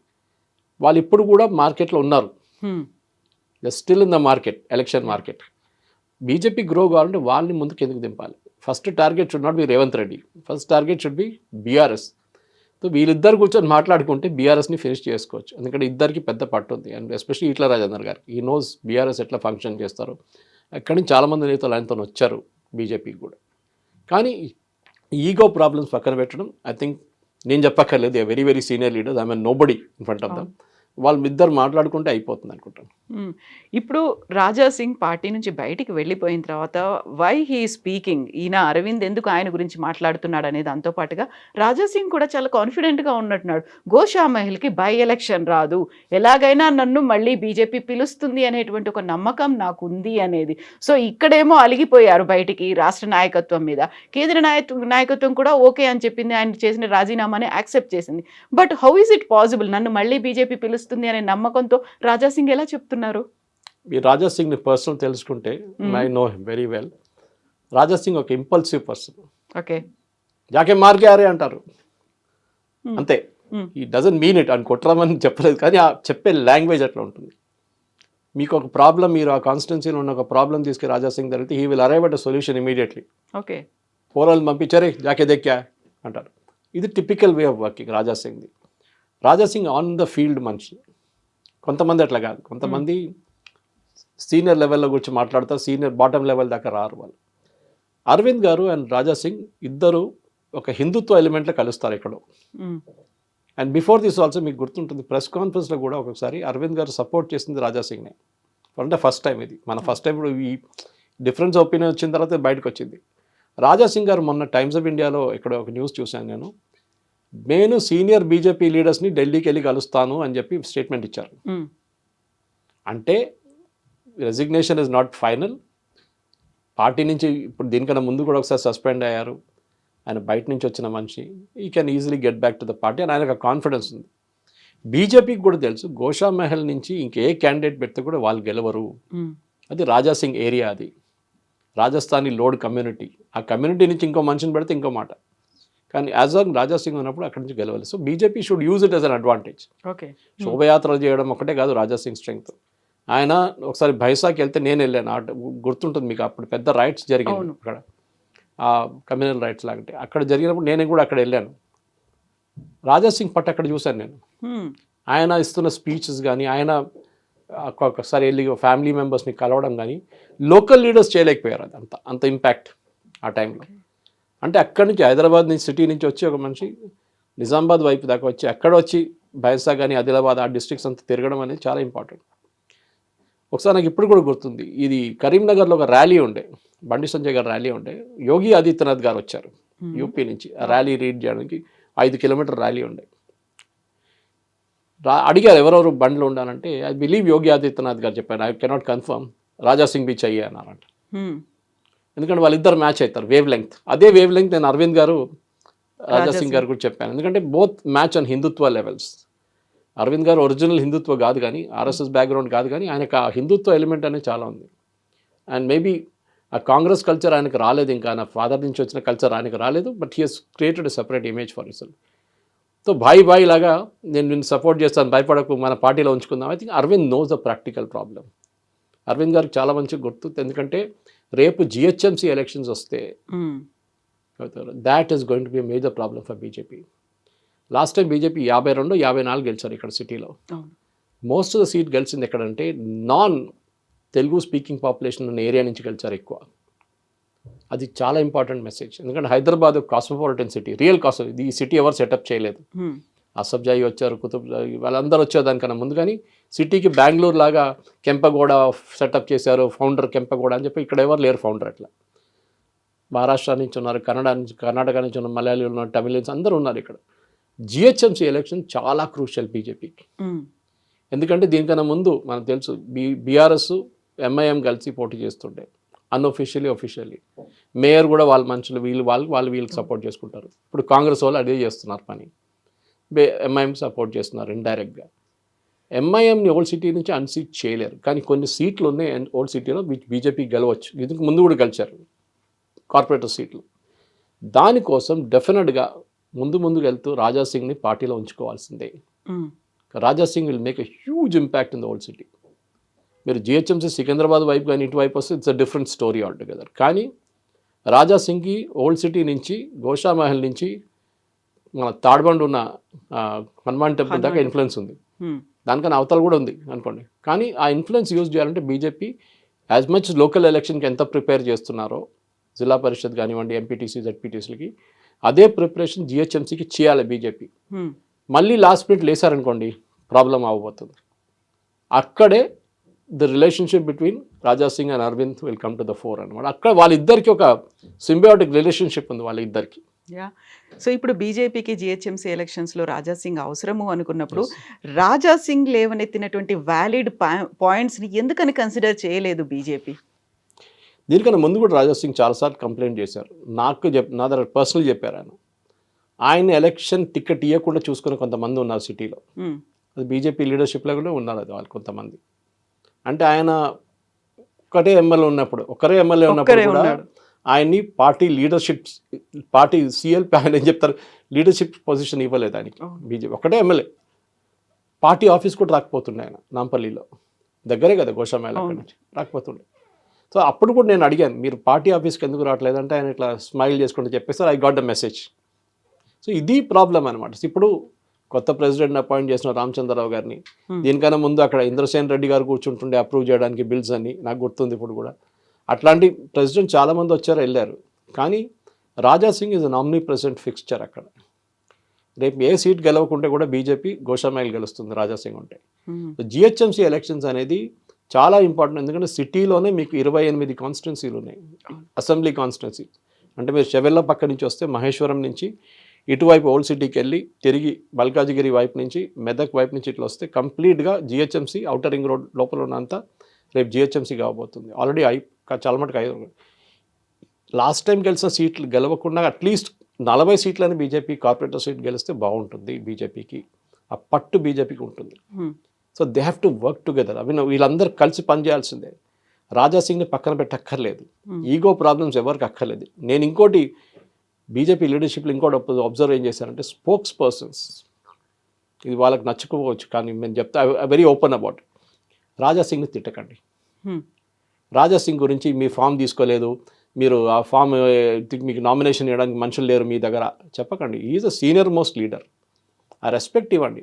వాళ్ళు ఇప్పుడు కూడా మార్కెట్లో ఉన్నారు, still in the market, election market. BJP grow కావాలంటే వాళ్ళని ముందుకు ఎందుకు దింపాలి? First target should not be Revanth Reddy, first target should be BRS. So వీళ్ళిద్దరు కూర్చొని మాట్లాడుకుంటే బీఆర్ఎస్ని ఫినిష్ చేసుకోవచ్చు, ఎందుకంటే ఇద్దరికి పెద్ద పట్టు ఉంది. అండ్ ఎస్పెషల్లీ ఈటల రాజేందర్ గారికి ఈ నోస్ బీఆర్ఎస్ ఎట్లా ఫంక్షన్ చేస్తారు. అక్కడి నుంచి చాలామంది నేతలు ఆయనతో వచ్చారు బీజేపీకి కూడా. కానీ ఈగో ప్రాబ్లమ్స్ పక్కన పెట్టడం, ఐ థింక్ నేను చెప్పక్కర్లేదు, they very very senior leaders, I mean nobody in front of them. వాళ్ళిద్దరు మాట్లాడుకుంటే అయిపోతుంది అనుకుంటాను. ఇప్పుడు రాజా సింగ్ పార్టీ నుంచి బయటికి వెళ్ళిపోయిన తర్వాత వై హీ స్పీకింగ్, ఈయన అరవింద్ ఎందుకు ఆయన గురించి మాట్లాడుతున్నాడు అనే దాంతో పాటుగా రాజా సింగ్ కూడా చాలా కాన్ఫిడెంట్గా ఉన్నట్టున్నాడు. గోషా మహల్కి బై ఎలక్షన్ రాదు, ఎలాగైనా నన్ను మళ్ళీ బీజేపీ పిలుస్తుంది అనేటువంటి ఒక నమ్మకం నాకు ఉంది అనేది. సో ఇక్కడేమో అలిగిపోయారు బయటికి రాష్ట్ర నాయకత్వం మీద. కేంద్ర నాయకత్వం కూడా ఓకే అని చెప్పింది, ఆయన చేసిన రాజీనామాని యాక్సెప్ట్ చేసింది. But how is it possible, నన్ను మళ్ళీ బీజేపీ పిలుస్తుంది అనే నమ్మకంతో రాజా సింగ్ ఎలా చెప్తున్నారు? ఈ రాజా సింగ్ని పర్సనల్ తెలుసుకుంటే I know him very well. Raja Singh ఒక ఇంపల్సివ్ పర్సన్. ఓకే, జాకే మార్కే ఆరే అంటారు అంతే. ఈ డజంట్ మీన్ ఇట్ అని కొట్టరామని చెప్పలేదు, కానీ ఆ చెప్పే లాంగ్వేజ్ అట్లా ఉంటుంది. మీకు ఒక ప్రాబ్లం, మీరు ఆ కాన్స్టిట్యున్సీలో ఉన్న ఒక ప్రాబ్లం తీసుకుని రాజా సింగ్ జరిగితే he will arrive at a solution immediately. Okay, పోరాలు పంపించారే జాకే దేక్యా అంటారు. ఇది typical way of working Raja సింగ్ది. Raja Singh on the field మనిషి. కొంతమంది అట్లా కాదు, కొంతమంది సీనియర్ లెవెల్లో గురించి మాట్లాడతారు, సీనియర్ బాటమ్ లెవెల్ దాకా రారు వాళ్ళు. అరవింద్ గారు అండ్ రాజా సింగ్ ఇద్దరు ఒక హిందుత్వ ఎలిమెంట్లో కలుస్తారు ఎక్కడో. అండ్ బిఫోర్ దిస్ ఆల్సో మీకు గుర్తుంటుంది, ప్రెస్ కాన్ఫరెన్స్లో కూడా ఒకసారి అరవింద్ గారు సపోర్ట్ చేసింది రాజా సింగ్నే. అంటే ఫస్ట్ టైం ఇది, మన ఫస్ట్ టైం ఇప్పుడు ఈ డిఫరెన్స్ ఒపీనియన్ వచ్చిన తర్వాత బయటకు వచ్చింది. రాజా సింగ్ గారు మొన్న టైమ్స్ ఆఫ్ ఇండియాలో ఇక్కడ ఒక న్యూస్ చూశాను నేను సీనియర్ బీజేపీ లీడర్స్ని ఢిల్లీకి వెళ్ళి కలుస్తాను అని చెప్పి స్టేట్మెంట్ ఇచ్చారు. అంటే resignation is not final. Party నుంచి ఇప్పుడు దీనికన్నా ముందు కూడా ఒకసారి సస్పెండ్ అయ్యారు, ఆయన బయట నుంచి వచ్చిన మనిషి, ఈ can easily get back to the party అని ఆయనకు కాన్ఫిడెన్స్ ఉంది. బీజేపీకి కూడా తెలుసు గోషా మహల్ నుంచి ఇంకే క్యాండిడేట్ పెడితే కూడా వాళ్ళు గెలవరు. అది రాజా సింగ్ ఏరియా, అది రాజస్థానీ లోడ్ కమ్యూనిటీ. ఆ కమ్యూనిటీ నుంచి ఇంకో మనిషిని పెడితే ఇంకో మాట, కానీ యాజ్ ఆన్ రాజా సింగ్ ఉన్నప్పుడు అక్కడి నుంచి గెలవాలి. So BJP should use it as an advantage. Okay, శోభయాత్రలు చేయడం ఒకటే కాదు రాజా సింగ్ స్ట్రెంగ్త్. ఆయన ఒకసారి భైసాకి వెళ్తే నేను వెళ్ళాను, గుర్తుంటుంది మీకు, అప్పుడు పెద్ద రైట్స్ జరిగాయి అక్కడ, ఆ కమ్యూనల్ రైట్స్ లాంటి అక్కడ జరిగినప్పుడు నేను కూడా అక్కడ వెళ్ళాను. రాజా సింగ్ పట్టు అక్కడ చూశాను నేను. ఆయన ఇస్తున్న స్పీచెస్ కానీ, ఆయన ఒక్కొక్కసారి వెళ్ళి ఫ్యామిలీ మెంబర్స్ని కలవడం కానీ లోకల్ లీడర్స్ చేయలేకపోయారు. అది అంత ఇంపాక్ట్ ఆ టైంలో. అంటే అక్కడి నుంచి హైదరాబాద్ నుంచి సిటీ నుంచి వచ్చి ఒక మనిషి నిజామాబాద్ వైపు దాకా వచ్చి అక్కడ వచ్చి బైన్సా కానీ ఆదిలాబాద్ ఆ డిస్ట్రిక్ట్స్ అంతా తిరగడం అనేది చాలా ఇంపార్టెంట్. ఒకసారి నాకు ఇప్పుడు కూడా గుర్తుంది, ఇది కరీంనగర్లో ఒక ర్యాలీ ఉండే, బండి సంజయ్ గారు ర్యాలీ ఉండే, యోగి ఆదిత్యనాథ్ గారు వచ్చారు యూపీ నుంచి ఆ ర్యాలీ రీడ్ చేయడానికి. 5 కిలోమీటర్ ర్యాలీ ఉండే. అడిగారు ఎవరెవరు బండ్లు ఉండాలంటే ఐ బిలీవ్ యోగి ఆదిత్యనాథ్ గారు చెప్పాను, I cannot confirm, Raja Singh బి చెయ్యి అన్నారంట. ఎందుకంటే వాళ్ళిద్దరు మ్యాచ్ అవుతారు వేవ్ లెంగ్త్. అదే వేవ్ లెంగ్త్ నేను అరవింద్ గారు రాజా సింగ్ గారు కూడా చెప్పాను. ఎందుకంటే both match on Hindutva levels. Arvind garu original హిందుత్వ కాదు కానీ ఆర్ఎస్ఎస్ బ్యాక్గ్రౌండ్ కాదు కానీ ఆయనకు ఆ హిందుత్వ ఎలిమెంట్ అనేది చాలా ఉంది. అండ్ మేబీ ఆ కాంగ్రెస్ కల్చర్ ఆయనకు రాలేదు, ఇంకా నా ఫాదర్ నుంచి వచ్చిన కల్చర్ ఆయనకు రాలేదు. But he has created a separate image for himself. So boy లాగా నేను నిన్ను సపోర్ట్ చేస్తాను, భయపడకు, మన పార్టీలో ఉంచుకుందాం. I think Arvind knows the practical problem. Arvind గారికి చాలా మంచిగా గుర్తు, ఎందుకంటే రేపు జిహెచ్ఎంసీ ఎలక్షన్స్ వస్తే that is going to be a major problem for BJP. Last time BJP 52, 54 గెలిచారు ఇక్కడ సిటీలో. మోస్ట్ ఆఫ్ ద సీట్ గెలిచింది ఎక్కడంటే నాన్ తెలుగు స్పీకింగ్ పాపులేషన్ ఉన్న ఏరియా నుంచి గెలిచారు ఎక్కువ. అది చాలా ఇంపార్టెంట్ మెసేజ్. ఎందుకంటే Hyderabad cosmopolitan city, real cosmo. ఈ సిటీ ఎవరు సెటప్ చేయలేదు. అసబ్జాయి వచ్చారు, కుతుబ్జాయి, వాళ్ళందరూ వచ్చారు దానికన్నా ముందు. కానీ సిటీకి బెంగళూరు లాగా కెంపగౌడ సెటప్ చేశారు, ఫౌండర్ కెంపగౌడ అని చెప్పి. ఇక్కడ ఎవరు లేరు ఫౌండర్. అట్లా మహారాష్ట్ర నుంచి ఉన్నారు, కర్ణాటక నుంచి ఉన్నారు, మలయాళీ ఉన్నారు, తమిళన్స్ అందరూ ఉన్నారు ఇక్కడ. జిహెచ్ఎంసీ ఎలక్షన్ చాలా క్రూషియల్ బీజేపీకి. ఎందుకంటే దీనికన్నా ముందు మనకు తెలుసు బీఆర్ఎస్ ఎంఐఎం కలిసి పోటీ చేస్తుండే, అన్అఫిషియలీ అఫీషియల్లీ. మేయర్ కూడా వాళ్ళ మనుషులు, వీళ్ళకి సపోర్ట్ చేసుకుంటారు. ఇప్పుడు కాంగ్రెస్ వాళ్ళు అదే చేస్తున్నారు పని. ఎంఐఎం సపోర్ట్ చేస్తున్నారు ఇండైరెక్ట్గా. ఎంఐఎంని ఓల్డ్ సిటీ నుంచి అన్సీట్ చేయలేరు, కానీ కొన్ని సీట్లు ఉన్నాయి ఓల్డ్ సిటీలో బీజేపీ గెలవచ్చు. ఇందుకు ముందు కూడా గెలిచారు కార్పొరేటర్ సీట్లు. దానికోసం డెఫినెట్గా ముందుకు వెళ్తూ రాజా సింగ్ని పార్టీలో ఉంచుకోవాల్సిందే. Raja Singh will make a huge impact in the old city. మీరు జిహెచ్ఎంసీ సికింద్రాబాద్ వైపు కానీ ఇటువైపు వస్తే it's a different story altogether. కానీ రాజా సింగ్కి ఓల్డ్ సిటీ నుంచి, గోషామహల్ నుంచి మన తాడ్బండ్ ఉన్న హనుమాన్ టెంపుల్ దాకా ఇన్ఫ్లుయెన్స్ ఉంది. దానికన్నా అవతల కూడా ఉంది అనుకోండి. కానీ ఆ ఇన్ఫ్లుయెన్స్ యూజ్ చేయాలంటే బీజేపీ యాజ్ మచ్ లోకల్ ఎలక్షన్కి ఎంత ప్రిపేర్ చేస్తున్నారో, జిల్లా పరిషత్ కానివ్వండి, ఎంపీటీసీ, జెడ్పీటీసీలకి, అదే ప్రిపరేషన్ జిహెచ్ఎంసీకి చేయాలి బీజేపీ. మళ్ళీ లాస్ట్ మినిట్ లేసారనుకోండి ప్రాబ్లం అవ్వబోతుంది. అక్కడే the relationship between Raja Singh and Arvind will come to the fore అనమాట. అక్కడ వాళ్ళిద్దరికి ఒక సింబయోటిక్ రిలేషన్షిప్ ఉంది వాళ్ళిద్దరికి. సో ఇప్పుడు బీజేపీకి జిహెచ్ఎంసీ ఎలక్షన్స్లో రాజా సింగ్ అవసరము అనుకున్నప్పుడు రాజా సింగ్ లేవనెత్తినటువంటి వ్యాలిడ్ పాయింట్స్ని ఎందుకని కన్సిడర్ చేయలేదు బీజేపీ? దీనికన్నా ముందు కూడా రాజా సింగ్ చాలాసార్లు కంప్లైంట్ చేశారు. నా దగ్గర పర్సనల్ చెప్పారు ఆయన ఎలక్షన్ టికెట్ ఇవ్వకుండా చూసుకుని కొంతమంది ఉన్నారు సిటీలో. అది బీజేపీ లీడర్షిప్లో కూడా ఉన్నారు అది వాళ్ళు కొంతమంది. అంటే ఆయన ఒకరే ఎమ్మెల్యే ఉన్నప్పుడు కూడా ఆయన్ని పార్టీ లీడర్షిప్, పార్టీ సిఎల్పి ఆయన ఏం చెప్తారు, లీడర్షిప్ పొజిషన్ ఇవ్వలేదు ఆయనకి. బీజేపీ ఒకటే ఎమ్మెల్యే, పార్టీ ఆఫీస్ కూడా రాకపోతుండే ఆయన. నాంపల్లిలో దగ్గరే కదా గోషామేళ, అక్కడి నుంచి రాకపోతుండే. సో అప్పుడు కూడా నేను అడిగాను, మీరు పార్టీ ఆఫీస్కి ఎందుకు రావట్లేదంటే ఆయన ఇట్లా స్మైల్ చేసుకుంటూ చెప్పేస్తారు, I got the message. So ఇది ప్రాబ్లం అనమాట. ఇప్పుడు కొత్త ప్రెసిడెంట్ అపాయింట్ చేసిన రామచంద్రరావు గారిని, దీనికన్నా ముందు అక్కడ ఇంద్రసేన్ రెడ్డి గారు కూర్చుంటుండే అప్రూవ్ చేయడానికి బిల్స్ అని, నాకు గుర్తుంది ఇప్పుడు కూడా. అట్లాంటి ప్రెసిడెంట్ చాలామంది వచ్చారు, వెళ్ళారు. కానీ Raja Singh is an omnipresent fixture అక్కడ. రేపు ఏ సీట్ గెలవకుంటే కూడా బీజేపీ గోషామైల్ గెలుస్తుంది రాజా సింగ్ ఉంటే. జిహెచ్ఎంసీ ఎలక్షన్స్ అనేది చాలా ఇంపార్టెంట్. ఎందుకంటే సిటీలోనే మీకు 28 కాన్స్టిట్యున్సీలు ఉన్నాయి, అసెంబ్లీ కాన్స్టిట్యున్సీ. అంటే మీరు చెవెళ్ళ పక్క నుంచి వస్తే మహేశ్వరం నుంచి ఇటువైపు ఓల్డ్ సిటీకి వెళ్ళి తిరిగి మల్కాజిగిరి వైపు నుంచి, మెదక్ వైపు నుంచి ఇట్లా వస్తే కంప్లీట్గా జిహెచ్ఎంసీ అవుటర్ రింగ్ రోడ్ లోపల ఉన్నంత రేపు జిహెచ్ఎంసీ కాబోతుంది. ఆల్రెడీ చాలా మటుకు 5 లాస్ట్ టైం గెలిచిన సీట్లు గెలవకుండా అట్లీస్ట్ 40 సీట్లని బీజేపీ కార్పొరేటర్ సీట్ గెలిస్తే బాగుంటుంది బీజేపీకి. ఆ పట్టు బీజేపీకి ఉంటుంది. So they have to work together. వీళ్ళందరూ కలిసి పనిచేయాల్సిందే. రాజా సింగ్ని పక్కన పెట్టక్కర్లేదు, ఈగో ప్రాబ్లమ్స్ ఎవరికి అక్కర్లేదు. నేను ఇంకోటి బీజేపీ లీడర్షిప్లో ఇంకోటి అబ్జర్వ్ ఏం చేశారంటే, స్పోక్స్ పర్సన్స్, ఇది వాళ్ళకి నచ్చకపోవచ్చు కానీ నేను చెప్తా వెరీ ఓపెన్ అబౌట్, రాజా సింగ్ని తిట్టకండి. రాజా సింగ్ గురించి మీ ఫామ్ తీసుకోలేదు, మీరు ఆ ఫామ్ మీకు నామినేషన్ ఇవ్వడానికి మనుషులు లేరు మీ దగ్గర చెప్పకండి. Is a senior most leader, ఆ రెస్పెక్ట్ ఇవ్వండి.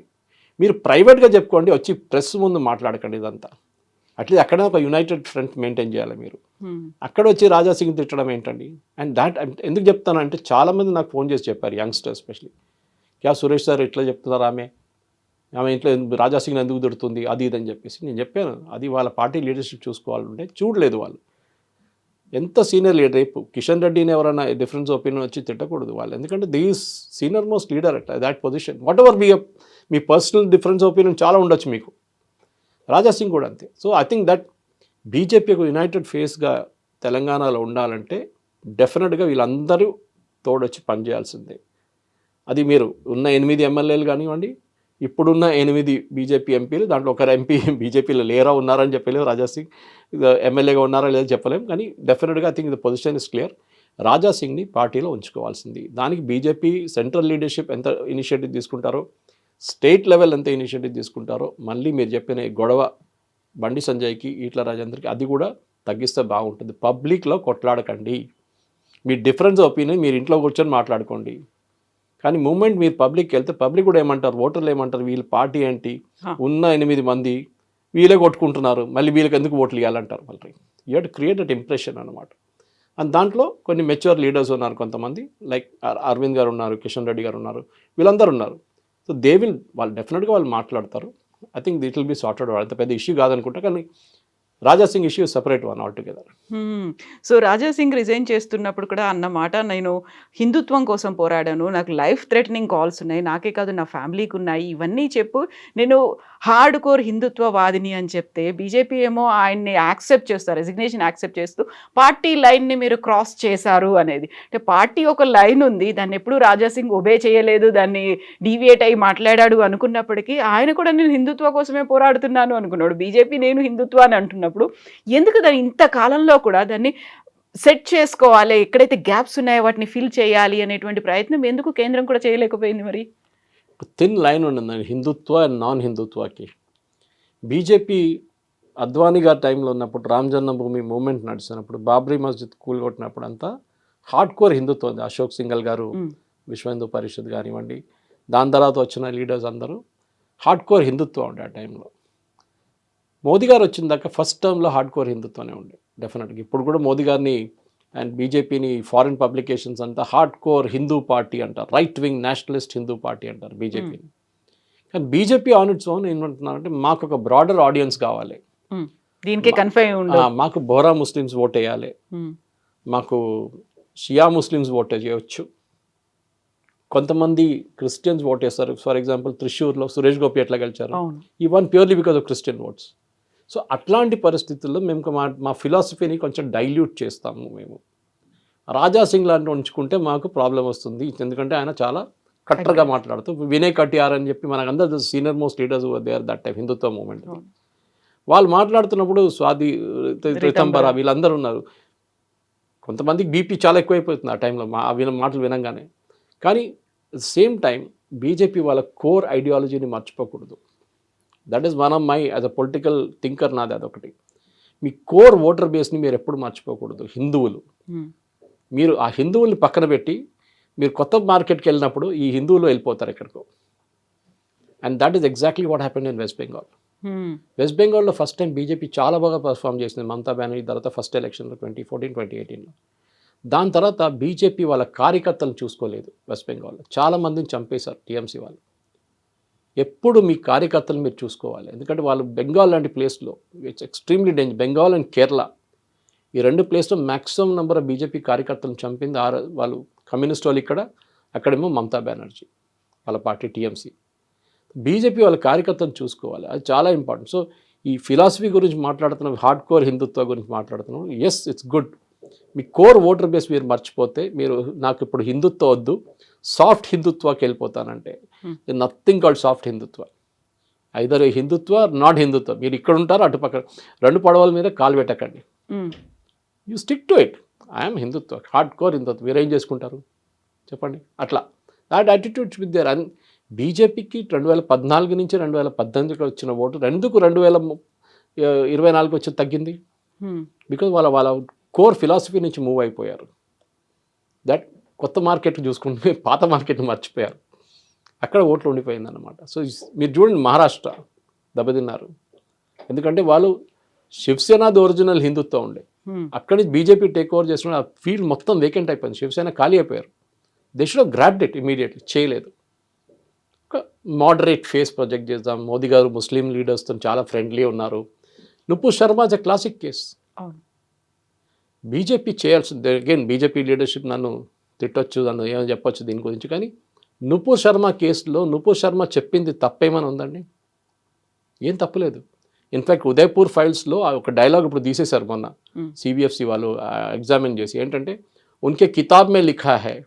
మీరు ప్రైవేట్గా చెప్పుకోండి, వచ్చి ప్రెస్ ముందు మాట్లాడకండి ఇదంతా. అట్లీస్ట్ అక్కడ ఒక యునైటెడ్ ఫ్రంట్ మెయింటైన్ చేయాలి మీరు. అక్కడ వచ్చి రాజా సింగ్ తిట్టడం ఏంటండి? అండ్ దాట్ ఎందుకు చెప్తానంటే చాలామంది నాకు ఫోన్ చేసి చెప్పారు, యంగ్స్టర్ ఎస్పెషలీ, క్యా సురేష్ సార్ ఇట్లా చెప్తున్నారు, ఆమె ఇంట్లో రాజా సింగ్ ఎందుకు తిడుతుంది అది ఇదని చెప్పేసి. నేను చెప్పాను, అది వాళ్ళ పార్టీ లీడర్షిప్ చూసుకోవాలంటే చూడలేదు వాళ్ళు. ఎంత సీనియర్ లీడర్, రేపు కిషన్ రెడ్డిని ఎవరైనా డిఫరెన్స్ ఒపీనియన్ వచ్చి తిట్టకూడదు వాళ్ళు, ఎందుకంటే these senior most leader at that position. What ever me personal difference opinion చాలా ఉండొచ్చు మీకు, రాజా సింగ్ కూడా అంతే. So I think that BJP ఒక యునైటెడ్ ఫేస్గా తెలంగాణలో ఉండాలంటే డెఫినెట్గా వీళ్ళందరూ తోడొచ్చి పనిచేయాల్సిందే. అది మీరు ఉన్న 8 ఎమ్మెల్యేలు కానివ్వండి, ఇప్పుడున్న 8 బీజేపీ ఎంపీలు, దాంట్లో ఒకరు ఎంపీ బీజేపీలో లేరా ఉన్నారని చెప్పలేము, రాజాసింగ్ ఎమ్మెల్యేగా ఉన్నారా లేదో చెప్పలేము. కానీ డెఫినెట్గా I think the position is clear. రాజాసింగ్ని పార్టీలో ఉంచుకోవాల్సింది. దానికి బీజేపీ సెంట్రల్ లీడర్షిప్ ఎంత ఇనిషియేటివ్ తీసుకుంటారో, స్టేట్ లెవెల్ ఎంత ఇనిషియేటివ్ తీసుకుంటారో, మళ్ళీ మీరు చెప్పిన ఈ గొడవ బండి సంజయ్కి, ఈట్ల రాజేందర్కి అది కూడా తగ్గిస్తే బాగుంటుంది. పబ్లిక్లో కొట్లాడకండి. మీ డిఫరెన్స్ ఒపీనియన్ మీరు ఇంట్లో కూర్చొని మాట్లాడుకోండి. కానీ మూమెంట్ మీరు పబ్లిక్కి వెళ్తే పబ్లిక్ కూడా ఏమంటారు, ఓటర్లు ఏమంటారు, వీళ్ళ పార్టీ ఏంటి, ఉన్న 8 మంది వీళ్ళే కొట్టుకుంటున్నారు, మళ్ళీ వీళ్ళకి ఎందుకు ఓట్లు ఇవ్వాలంటారు. మళ్ళీ you have to create that impression అనమాట. అండ్ దాంట్లో కొన్ని మెచ్యూర్ లీడర్స్ ఉన్నారు, కొంతమంది లైక్ అరవింద్ గారు ఉన్నారు, కిషన్ రెడ్డి గారు ఉన్నారు, వీళ్ళందరూ ఉన్నారు. సో దే విల్, వాళ్ళు డెఫినెట్గా వాళ్ళు మాట్లాడతారు. I think దిట్ will be sorted. అంత పెద్ద ఇష్యూ కాదనుకుంటా. కానీ Raja Singh issue separate one all together. So Raja Singh resign చేస్తున్నప్పుడు కూడా అన్నమాట, నేను హిందుత్వం కోసం పోరాడాను, నాకు లైఫ్ థ్రెటనింగ్ కాల్స్ ఉన్నాయి, నాకే కాదు నా ఫ్యామిలీకి ఉన్నాయి, ఇవన్నీ చెప్పు, నేను హార్డ్ కోర్ హిందుత్వవాదిని అని చెప్తే బీజేపీ ఏమో ఆయన్ని యాక్సెప్ట్ చేస్తారు, రెసిగ్నేషన్ యాక్సెప్ట్ చేస్తూ పార్టీ లైన్ని మీరు క్రాస్ చేశారు అనేది. అంటే పార్టీ ఒక లైన్ ఉంది, దాన్ని ఎప్పుడు రాజాసింగ్ ఒబే చేయలేదు, దాన్ని డీవియేట్ అయ్యి మాట్లాడాడు అనుకున్నప్పటికీ ఆయన కూడా నేను హిందుత్వ కోసమే పోరాడుతున్నాను అనుకున్నాడు. బీజేపీ నేను హిందుత్వ అని అంటున్నప్పుడు ఎందుకు దాన్ని ఇంత కాలంలో కూడా దాన్ని సెట్ చేసుకోవాలి, ఎక్కడైతే గ్యాప్స్ ఉన్నాయో వాటిని ఫిల్ చేయాలి అనేటువంటి ప్రయత్నం ఎందుకు కేంద్రం కూడా చేయలేకపోయింది? మరి థిన్ లైన్ ఉండిందండి హిందుత్వ అండ్ నాన్ హిందుత్వకి. బీజేపీ అద్వానీ గారి టైంలో ఉన్నప్పుడు, రామ్ జన్మభూమి మూమెంట్ నడిచినప్పుడు, బాబ్రీ మస్జిద్ కూలగొట్టినప్పుడు అంతా హార్డ్ కోర్ హిందుత్వం ఉంది. అశోక్ సింగల్ గారు, విశ్వ హిందూ పరిషత్ కానివ్వండి, దాని తర్వాత వచ్చిన లీడర్స్ అందరూ హార్డ్ కోర్ హిందుత్వం ఉండే ఆ టైంలో. మోదీ గారు వచ్చిన దాకా ఫస్ట్ టర్మ్లో హార్డ్ కోర్ హిందుత్వనే ఉండే డెఫినెట్గా. ఇప్పుడు కూడా మోదీ గారిని అండ్ బీజేపీని ఫారిన్ పబ్లికేషన్స్ అంతా హార్డ్ కోర్ హిందూ పార్టీ అంటారు, right wing Nationalist Hindu party అంటారు బీజేపీని. కానీ బీజేపీ ఆన్ ఇట్స్ ఓన్ ఏమంటున్నారంటే మాకు ఒక బ్రాడర్ ఆడియన్స్ కావాలి, దీనికి కన్ఫైన్ ఉండదు, మాకు బోరా ముస్లిమ్స్ ఓట్ వేయాలి, మాకు షియా ముస్లిమ్స్ ఓట్ చేయవచ్చు, కొంతమంది క్రిస్టియన్స్ ఓట్ వేస్తారు. ఫర్ ఎగ్జాంపుల్ త్రిశూర్లో సురేష్ గోపి ఎట్లా గెలిచారు, ఈ one purely because of Christian oats. So అట్లాంటి పరిస్థితుల్లో మేము మా ఫిలాసఫీని కొంచెం డైల్యూట్ చేస్తాము. మేము రాజాసింగ్ లాంటి ఉంచుకుంటే మాకు ప్రాబ్లం వస్తుంది, ఎందుకంటే ఆయన చాలా కట్టర్గా మాట్లాడుతూ, వినయ్ కటియార్ అని చెప్పి మనకందరూ senior most leaders they are that time Hindutva movement. వాళ్ళు మాట్లాడుతున్నప్పుడు స్వాతి రితంబరా వీళ్ళందరూ ఉన్నారు. కొంతమందికి బీపీ చాలా ఎక్కువైపోతుంది ఆ టైంలో మాటలు వినంగానే. కానీ సేమ్ టైం బీజేపీ వాళ్ళ కోర్ ఐడియాలజీని మర్చిపోకూడదు. That is one of my as a political thinker నాది అదొకటి. మీ కోర్ ఓటర్ బేస్ని మీరు ఎప్పుడు మర్చిపోకూడదు. హిందువులు, మీరు ఆ హిందువుల్ని పక్కన పెట్టి మీరు కొత్త మార్కెట్కి వెళ్ళినప్పుడు ఈ హిందువులు వెళ్ళిపోతారు ఎక్కడికో. And that is exactly what happened in west Bengal. West బెంగాల్లో ఫస్ట్ టైం బీజేపీ చాలా బాగా పర్ఫామ్ చేసింది మమతా బెనర్జీ తర్వాత ఫస్ట్ ఎలక్షన్లో 2014, 2018లో. దాని తర్వాత బీజేపీ వాళ్ళ కార్యకర్తలను చూసుకోలేదు. వెస్ట్ బెంగాల్లో చాలామందిని చంపేశారు టీఎంసీ వాళ్ళు. ఎప్పుడు మీ కార్యకర్తలు మీరు చూసుకోవాలి, ఎందుకంటే వాళ్ళు బెంగాల్ లాంటి ప్లేస్లో it's extremely danger. Bengal and Kerala ఈ రెండు ప్లేస్లో మ్యాక్సిమం నెంబర్ ఆఫ్ బీజేపీ కార్యకర్తలను చంపింది వాళ్ళు కమ్యూనిస్ట్ వాళ్ళు ఇక్కడ, అక్కడేమో మమతా బెనర్జీ వాళ్ళ పార్టీ టీఎంసీ. బీజేపీ వాళ్ళ కార్యకర్తలను చూసుకోవాలి, అది చాలా ఇంపార్టెంట్. సో ఈ ఫిలాసఫీ గురించి మాట్లాడుతున్నాం, హార్డ్ కోర్ హిందుత్వ గురించి మాట్లాడుతున్నాం. Yes, it's good. మీ కోర్ ఓటర్ బేస్ మీరు మర్చిపోతే, మీరు నాకు ఇప్పుడు హిందుత్వ వద్దు సాఫ్ట్ హిందుత్వకి వెళ్ళిపోతానంటే nothing called soft Hindutva. Either Hindutva not Hindutva. మీరు ఇక్కడ ఉంటారు, అటుపక్క రెండు పడవల మీద కాలు పెట్టకండి. You stick to it. I'm Hindutva, hard core Hindutva. మీరు ఏం చేసుకుంటారు చెప్పండి? అట్లా that attitudes with there. And బీజేపీకి 2014 నుంచి 2018 వచ్చిన ఓటు ఎందుకు 2024 వచ్చి తగ్గింది? బికాజ్ వాళ్ళ కోర్ ఫిలాసఫీ నుంచి మూవ్ అయిపోయారు. దట్ కొత్త మార్కెట్ చూసుకుంటే పాత మార్కెట్ని మర్చిపోయారు, అక్కడ ఓట్లు ఉండిపోయిందన్నమాట. సో మీరు చూడండి, మహారాష్ట్ర దెబ్బతిన్నారు, ఎందుకంటే వాళ్ళు శివసేనది ఒరిజినల్ హిందుత్వం ఉండే, అక్కడి నుంచి బీజేపీ టేక్ ఓవర్ చేస్తున్న ఆ ఫీల్డ్ మొత్తం వేకెంట్ అయిపోయింది, శివసేన ఖాళీ అయిపోయారు. They should have grabbed it immediately, చేయలేదు. ఒక మోడరేట్ ఫేస్ ప్రొజెక్ట్ చేద్దాం. మోదీ గారు ముస్లిం లీడర్స్తో చాలా ఫ్రెండ్లీ ఉన్నారు. Nupur Sharma is a classic case. BJP చేయాల్సింది, అగైన్ బీజేపీ లీడర్షిప్ నన్ను తిట్టొచ్చు, నన్ను ఏమైనా చెప్పొచ్చు దీని గురించి, కానీ నుపూర్ శర్మ కేసులో నుపూర్ శర్మ చెప్పింది తప్పేమని ఉందండి? ఏం తప్పులేదు. ఇన్ఫ్యాక్ట్ ఉదయపూర్ ఫైల్స్లో ఒక డైలాగ్ ఇప్పుడు తీసేశారు మొన్న సిబిఎఫ్సి వాళ్ళు ఎగ్జామిన్ చేసి ఏంటంటే ఉన్కే కితాబ్ మే లిఖా హై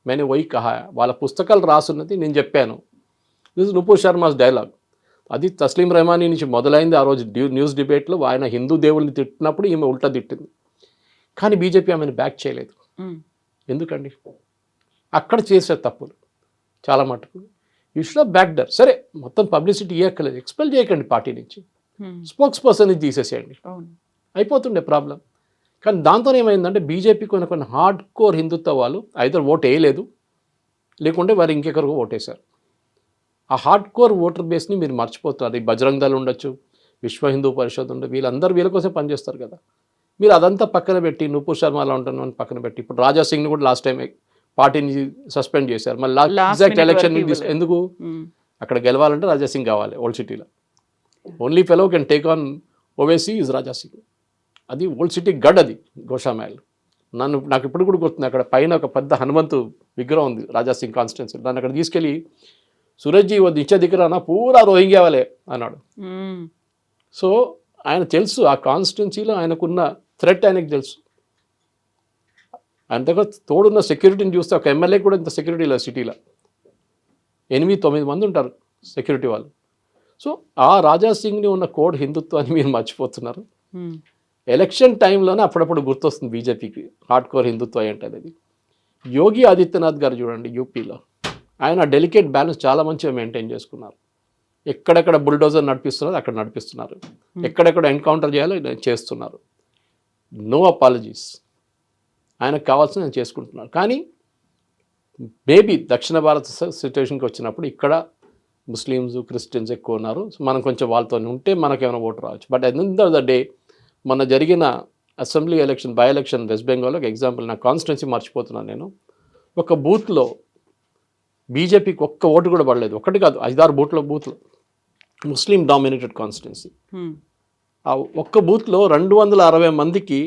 मैंने वही कहा వాళ్ళ పుస్తకాలు రాసున్నది నేను చెప్పాను. This Nupur Sharma's dialogue. అది తస్లీం రెహమానీ నుంచి మొదలైంది ఆ రోజు న్యూస్ డిబేట్లో. ఆయన హిందూ దేవుల్ని తిట్టినప్పుడు ఈమె ఉల్టా తిట్టింది. కానీ బీజేపీ ఆమెను బ్యాక్ చేయలేదు. ఎందుకండి? అక్కడ చేసే తప్పులు చాలా మటుకు you should have back there. సరే మొత్తం పబ్లిసిటీ ఇవ్వక్కలేదు, ఎక్స్పెల్ చేయకండి పార్టీ నుంచి, స్పోక్స్ పర్సన్ తీసేసేయండి, అయిపోతుండే ప్రాబ్లం. కానీ దాంతో ఏమైందంటే బీజేపీ కొన్ని హార్డ్ కోర్ హిందుత్వ వాళ్ళు ఐదర్ ఓట్ వేయలేదు, లేకుంటే వారు ఇంకెక్కడికో ఓటేశారు. ఆ హార్డ్ కోర్ ఓటర్ బేస్ని మీరు మర్చిపోతున్నారు. ఈ బజరంగ్ దళ్ ఉండొచ్చు, విశ్వ హిందూ పరిషత్ ఉండదు, వీళ్ళందరూ వీళ్ళ కోసం పనిచేస్తారు కదా. మీరు అదంతా పక్కన పెట్టి నూపూర్ శర్మ అలా ఉంటున్నాను పక్కన పెట్టి ఇప్పుడు రాజా సింగ్ని కూడా లాస్ట్ టైం పార్టీని సస్పెండ్ చేశారు. మళ్ళీ ఎగ్జాక్ట్ ఎలక్షన్ ఎందుకు? అక్కడ గెలవాలంటే రాజా సింగ్ కావాలి ఓల్డ్ సిటీలో. Only fellow can take on Owaisi is Raja Singh. అది ఓల్డ్ సిటీ గడ్, అది గోషామహల్. నాకు ఇప్పుడు కూడా గుర్తుంది, అక్కడ పైన ఒక పెద్ద హనుమంతు విగ్రహం ఉంది రాజా సింగ్ కాన్స్టిట్యున్సీ. దాన్ని అక్కడ తీసుకెళ్ళి సూరజ్జీ वो नीचे दिख रहा ना पूरा రోహింగ్యా వాళ్ళే అన్నాడు. సో ఆయన తెలుసు ఆ కాన్స్టిట్యున్సీలో ఆయనకున్న థ్రెట్ ఆయనకు తెలుసు. ఆయన దగ్గర తోడున్న సెక్యూరిటీని చూస్తే ఒక ఎమ్మెల్యే కూడా ఇంత సెక్యూరిటీ లేదు సిటీలో. 8-9 మంది ఉంటారు సెక్యూరిటీ వాళ్ళు. సో ఆ రాజా సింగ్ని ఉన్న కోడ్ హిందుత్వాన్ని మీరు మర్చిపోతున్నారు. ఎలక్షన్ టైంలోనే అప్పుడప్పుడు గుర్తొస్తుంది బీజేపీకి హార్డ్ కోర్ హిందుత్వ ఏంటనేది. యోగి ఆదిత్యనాథ్ గారు చూడండి యూపీలో, ఆయన డెలికేట్ బ్యాలెన్స్ చాలా మంచిగా మెయింటైన్ చేసుకున్నారు. ఎక్కడెక్కడ బుల్డోజర్ నడిపిస్తున్నారు అక్కడ నడిపిస్తున్నారు, ఎక్కడెక్కడ ఎన్కౌంటర్ చేయాలో చేస్తున్నారు. నో అపాలజీస్, ఆయనకు కావాల్సిన ఆయన చేసుకుంటున్నారు. కానీ మేబీ దక్షిణ భారత సిచ్యువేషన్కి వచ్చినప్పుడు ఇక్కడ ముస్లిమ్స్ క్రిస్టియన్స్ ఎక్కువ ఉన్నారు. మనం కొంచెం వాళ్ళతో ఉంటే మనకేమైనా ఓటు రావచ్చు. But at the end of the day మొన్న జరిగిన assembly election, by election west బెంగాల్లో ఒక ఎగ్జాంపుల్, నా కాన్స్టిట్యున్సీ మర్చిపోతున్నాను నేను. ఒక బూత్లో బీజేపీకి ఒక్క ఓటు కూడా పడలేదు. ఒకటి కాదు 5-6 బూత్లో ముస్లిం డామినేటెడ్ కాన్స్టిట్యున్సీ. ఆ ఒక్క బూత్లో 260 మందికి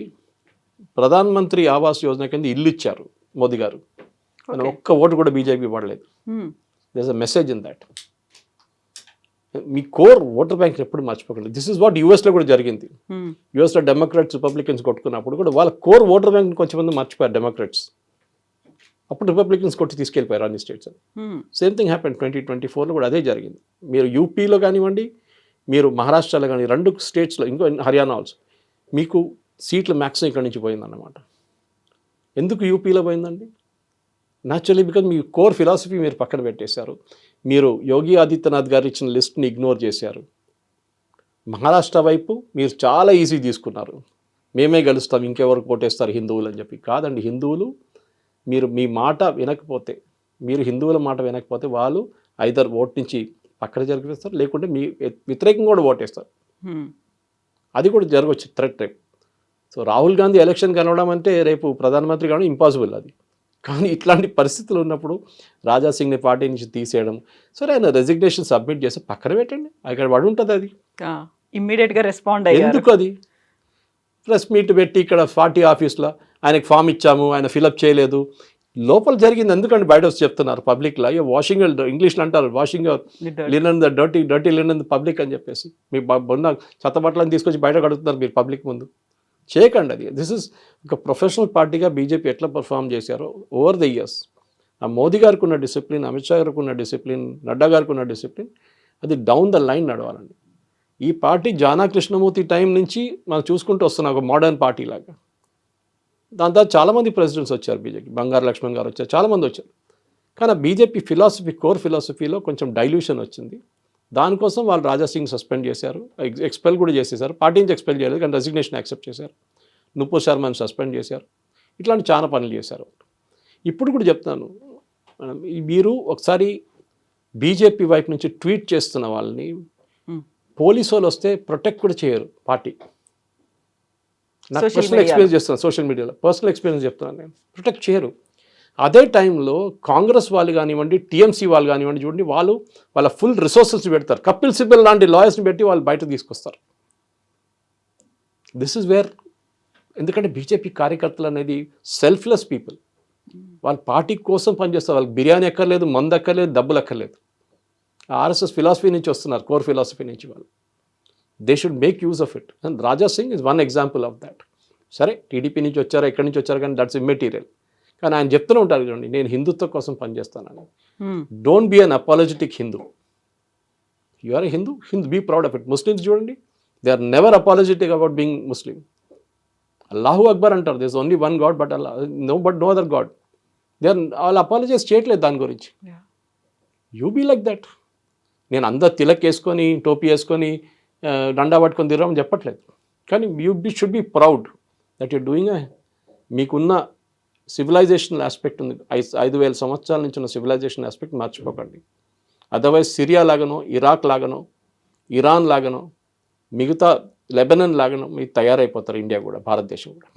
ప్రధాన మంత్రి ఆవాస్ యోజన కింద ఇల్లు ఇచ్చారు మోదీ గారు. ఒక్క ఓటు కూడా బీజేపీ పడలేదు. There is a message in that. మీ కోర్ ఓటర్ బ్యాంక్ ఎప్పుడు మర్చిపోకండి. దిస్ ఇస్ వాట్ యూఎస్లో కూడా జరిగింది. యూఎస్లో డెమోక్రాట్స్ రిపబ్లికన్స్ కొట్టుకున్నప్పుడు కూడా వాళ్ళ కోర్ ఓటర్ బ్యాంక్ కొంచెం మంది మర్చిపోయారు డెమోక్రాట్స్. అప్పుడు రిపబ్లికన్స్ కొట్టి తీసుకెళ్ళిపోయారు అన్ని స్టేట్స్. సేమ్ థింగ్ హ్యాపెన్ 2024లో కూడా అదే జరిగింది. మీరు యూపీలో కానివ్వండి, మీరు మహారాష్ట్రలో కానీ 2 స్టేట్స్లో, ఇంకో హర్యానా ఆల్సో, మీకు సీట్లు మ్యాక్సిమం ఇక్కడి నుంచి పోయిందన్నమాట. ఎందుకు యూపీలో పోయిందండి? Naturally because me core philosophy మీరు పక్కన పెట్టేశారు. మీరు యోగి ఆదిత్యనాథ్ గారు ఇచ్చిన లిస్ట్ని ఇగ్నోర్ చేశారు. మహారాష్ట్ర వైపు మీరు చాలా ఈజీ తీసుకున్నారు, మేమే గెలుస్తాం ఇంకెవరు కోటేస్తారు హిందువులు అని చెప్పి. కాదండి, హిందువులు మీరు మీ మాట వినకపోతే, మీరు హిందువుల మాట వినకపోతే వాళ్ళు ఐదర్ ఓట్ నుంచి పక్కన జరిపిస్తారు, లేకుంటే మీ వ్యతిరేకంగా కూడా ఓటేస్తారు. అది కూడా జరగవచ్చు థ్రెట్ రేపు. సో రాహుల్ గాంధీ ఎలక్షన్ కలవడం అంటే రేపు ప్రధానమంత్రి కావడం ఇంపాసిబుల్ అది. కానీ ఇట్లాంటి పరిస్థితులు ఉన్నప్పుడు రాజా సింగ్ని పార్టీ నుంచి తీసేయడం, సరే ఆయన రెసిగ్నేషన్ సబ్మిట్ చేసి పక్కన పెట్టండి, అక్కడ పడి ఉంటుంది. అది ఇమ్మీడియట్గా రెస్పాండ్ అయ్యారు. ఎందుకు అది ప్రెస్ మీట్ పెట్టి ఇక్కడ పార్టీ ఆఫీస్లో ఆయనకు ఫామ్ ఇచ్చాము, ఆయన ఫిలప్ చేయలేదు, లోపల జరిగింది ఎందుకంటే బయట వచ్చి చెప్తున్నారు పబ్లిక్లో. అయ్యో వాషింగ్, ఇంగ్లీష్లో అంటారు washing లినన్ the dirty లినన్ the public అని చెప్పేసి, మీ మొన్న చెత్త బట్టలను తీసుకొచ్చి బయట కడుగుతున్నారు మీరు పబ్లిక్ ముందు. చేయకండి అది. దిస్ ఇస్ ఒక ప్రొఫెషనల్ పార్టీగా బీజేపీ ఎట్లా పర్ఫామ్ చేశారో ఓవర్ ద ఇయర్స్. ఆ మోదీ గారికి ఉన్న డిసిప్లిన్, అమిత్ షా గారికి ఉన్న డిసిప్లిన్, నడ్డా గారికి ఉన్న డిసిప్లిన్, అది డౌన్ ద లైన్ నడవాలండి. ఈ పార్టీ జానా కృష్ణమూర్తి టైం నుంచి మనం చూసుకుంటూ వస్తున్నాం ఒక మోడర్న్ పార్టీ లాగా. దాని తర్వాత చాలామంది ప్రెసిడెంట్స్ వచ్చారు బీజేపీ, బంగారు లక్ష్మణ్ గారు వచ్చారు, చాలామంది వచ్చారు. కానీ బీజేపీ ఫిలాసఫీ, కోర్ ఫిలాసఫీలో కొంచెం డైల్యూషన్ వచ్చింది. దానికోసం వాళ్ళు రాజా సింగ్ సస్పెండ్ చేశారు, ఎక్స్పెల్ కూడా చేసేసారు. పార్టీ నుంచి ఎక్స్పెల్ చేయలేదు కానీ రెసిగ్నేషన్ యాక్సెప్ట్ చేశారు. నుపూర్ శర్మని సస్పెండ్ చేశారు. ఇట్లాంటి చాలా పనులు చేశారు. ఇప్పుడు కూడా చెప్తాను, మీరు ఒకసారి బీజేపీ వైపు నుంచి ట్వీట్ చేస్తున్న వాళ్ళని పోలీసు వాళ్ళు వస్తే ప్రొటెక్ట్ కూడా చేయరు పార్టీ. నాకు పర్సనల్ ఎక్స్పీరియన్స్ చేస్తున్నాను, సోషల్ మీడియాలో పర్సనల్ ఎక్స్పీరియన్స్ చెప్తున్నాను నేను, ప్రొటెక్ట్ చేయరు. అదే టైంలో కాంగ్రెస్ వాళ్ళు కానివ్వండి, టీఎంసీ వాళ్ళు కానివ్వండి, చూడండి వాళ్ళు వాళ్ళ ఫుల్ రిసోర్సెస్ పెడతారు. కపిల్ సిబల్ లాంటి లాయర్స్ని పెట్టి వాళ్ళు బయట తీసుకొస్తారు. దిస్ ఇస్ వేర్, ఎందుకంటే బీజేపీ కార్యకర్తలు అనేది సెల్ఫ్లెస్ పీపుల్. వాళ్ళ పార్టీ కోసం పనిచేస్తారు. వాళ్ళకి బిర్యానీ ఎక్కర్లేదు, మందు ఎక్కర్లేదు, డబ్బులు ఎక్కర్లేదు. ఆర్ఎస్ఎస్ ఫిలాసఫీ నుంచి వస్తున్నారు, కోర్ ఫిలాసఫీ నుంచి వాళ్ళు. They should make use of it. And Raja Singh is one example of that. సరే టీడీపీ నుంచి వచ్చారో ఎక్కడి నుంచి వచ్చారో కానీ దట్స్ ఇమ్మెటీరియల్. కానీ ఆయన చెప్తూనే ఉంటారు చూడండి, నేను హిందుత్వం కోసం పనిచేస్తానని. Don't be unapologetic Hindu. You are a Hindu, be proud of it. Muslims చూడండి, they are never apologetic about being Muslim. అల్లాహు అక్బర్ అంటారు, this only one god but no other god. They are వాళ్ళు అపాలజైజ్ చేయట్లేదు దాని గురించి. You be like that. నేను అందరు తిలక్ వేసుకొని టోపీ వేసుకొని డండా పట్టుకొని తిరగమని చెప్పట్లేదు. కానీ should be proud that you're doing. మీకున్న సివిలైజేషనల్ ఆస్పెక్ట్ ఉంది, 5,000 సంవత్సరాల నుంచి ఉన్న సివిలైజేషన్ ఆస్పెక్ట్ మర్చిపోకండి. అదర్వైజ్ సిరియా లాగానో, ఇరాక్ లాగానో, ఇరాన్ లాగానో, మిగతా లెబనన్ లాగానో మీరు తయారైపోతారు. ఇండియా కూడా, భారతదేశం కూడా.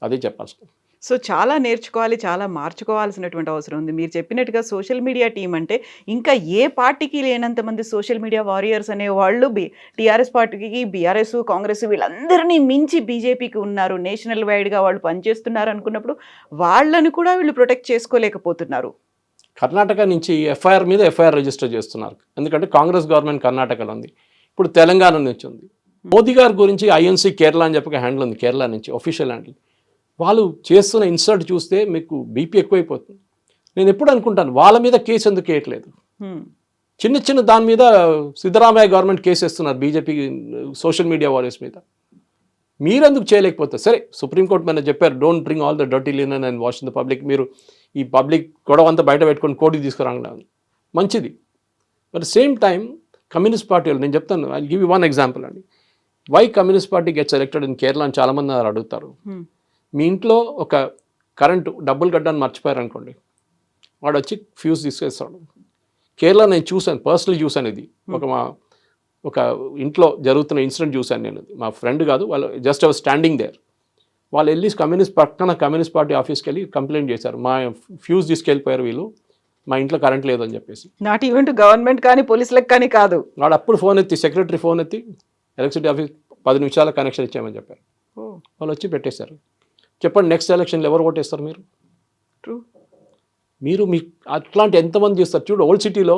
అదే చెప్పాల్సింది. సో చాలా నేర్చుకోవాలి, చాలా మార్చుకోవాల్సినటువంటి అవసరం ఉంది. మీరు చెప్పినట్టుగా సోషల్ మీడియా టీం అంటే ఇంకా ఏ పార్టీకి లేనంత మంది సోషల్ మీడియా వారియర్స్ అనేవాళ్ళు టీఆర్ఎస్ పార్టీకి, బీఆర్ఎస్, కాంగ్రెస్ వీళ్ళందరినీ మించి బీజేపీకి ఉన్నారు. నేషనల్ వైడ్గా వాళ్ళు పనిచేస్తున్నారు అనుకున్నప్పుడు వాళ్ళని కూడా వీళ్ళు ప్రొటెక్ట్ చేసుకోలేకపోతున్నారు. కర్ణాటక నుంచి ఎఫ్ఐఆర్ మీద ఎఫ్ఐఆర్ రిజిస్టర్ చేస్తున్నారు. ఎందుకంటే కాంగ్రెస్ గవర్నమెంట్ కర్ణాటకలో ఉంది, ఇప్పుడు తెలంగాణ నుంచి ఉంది. మోదీ గారి గురించి ఐఎన్సీ కేరళ అని చెప్పి హ్యాండిల్ ఉంది, కేరళ నుంచి ఆఫీషియల్ హ్యాండిల్. వాళ్ళు చేస్తున్న ఇన్సల్ట్ చూస్తే మీకు బీపీ ఎక్కువైపోతుంది. నేను ఎప్పుడు అనుకుంటాను, వాళ్ళ మీద కేసు ఎందుకు వేయట్లేదు? చిన్న చిన్న దాని మీద సిద్ధరామయ్య గవర్నమెంట్ కేసు వేస్తున్నారు బీజేపీ సోషల్ మీడియా వారియర్స్ మీద. మీరెందుకు చేయలేకపోతే? సరే, సుప్రీంకోర్టు మీద చెప్పారు, don't bring all the dirty linen and wash in the public. మీరు ఈ పబ్లిక్ గొడవ అంతా బయట పెట్టుకొని కోర్టుకి తీసుకురాండి, మంచిది. But same time communist party వాళ్ళు, నేను చెప్తాను, I give you one example అండి. Why communist party gets elected in Kerala అని చాలామంది అడుగుతారు. మీ ఇంట్లో ఒక కరెంటు డబ్బులు కట్టడానికి మర్చిపోయారు అనుకోండి, వాడు వచ్చి ఫ్యూజ్ తీసుకేస్తాడు. కేరళ నేను చూశాను, పర్సనల్ చూశాను. ఇది ఒక ఇంట్లో జరుగుతున్న ఇన్సిడెంట్ చూశాను నేను. మా ఫ్రెండ్ కాదు, వాళ్ళు జస్ట్ అవర్ స్టాండింగ్ దేర్. వాళ్ళు వెళ్ళి కమ్యూనిస్ట్ పార్టీ ఆఫీస్కి వెళ్ళి కంప్లైంట్ చేశారు, మా ఫ్యూజ్ తీసుకెళ్ళిపోయారు వీళ్ళు, మా ఇంట్లో కరెంట్ లేదని చెప్పేసి. నాట్ ఈవెన్ టు గవర్నమెంట్ కానీ పోలీసులకు కానీ కాదు. వాడు అప్పుడు ఫోన్ ఎత్తి, సెక్రటరీ ఫోన్ ఎత్తి, ఎలక్ట్రిసిటీ ఆఫీస్ 10 నిమిషాల కనెక్షన్ ఇచ్చామని చెప్పారు. వాళ్ళు వచ్చి పెట్టేశారు. చెప్పండి, నెక్స్ట్ ఎలక్షన్లో ఎవరు ఓటేస్తారు? మీరు మీ అట్లాంటి ఎంతమంది చేస్తారు? చూడు, ఓల్డ్ సిటీలో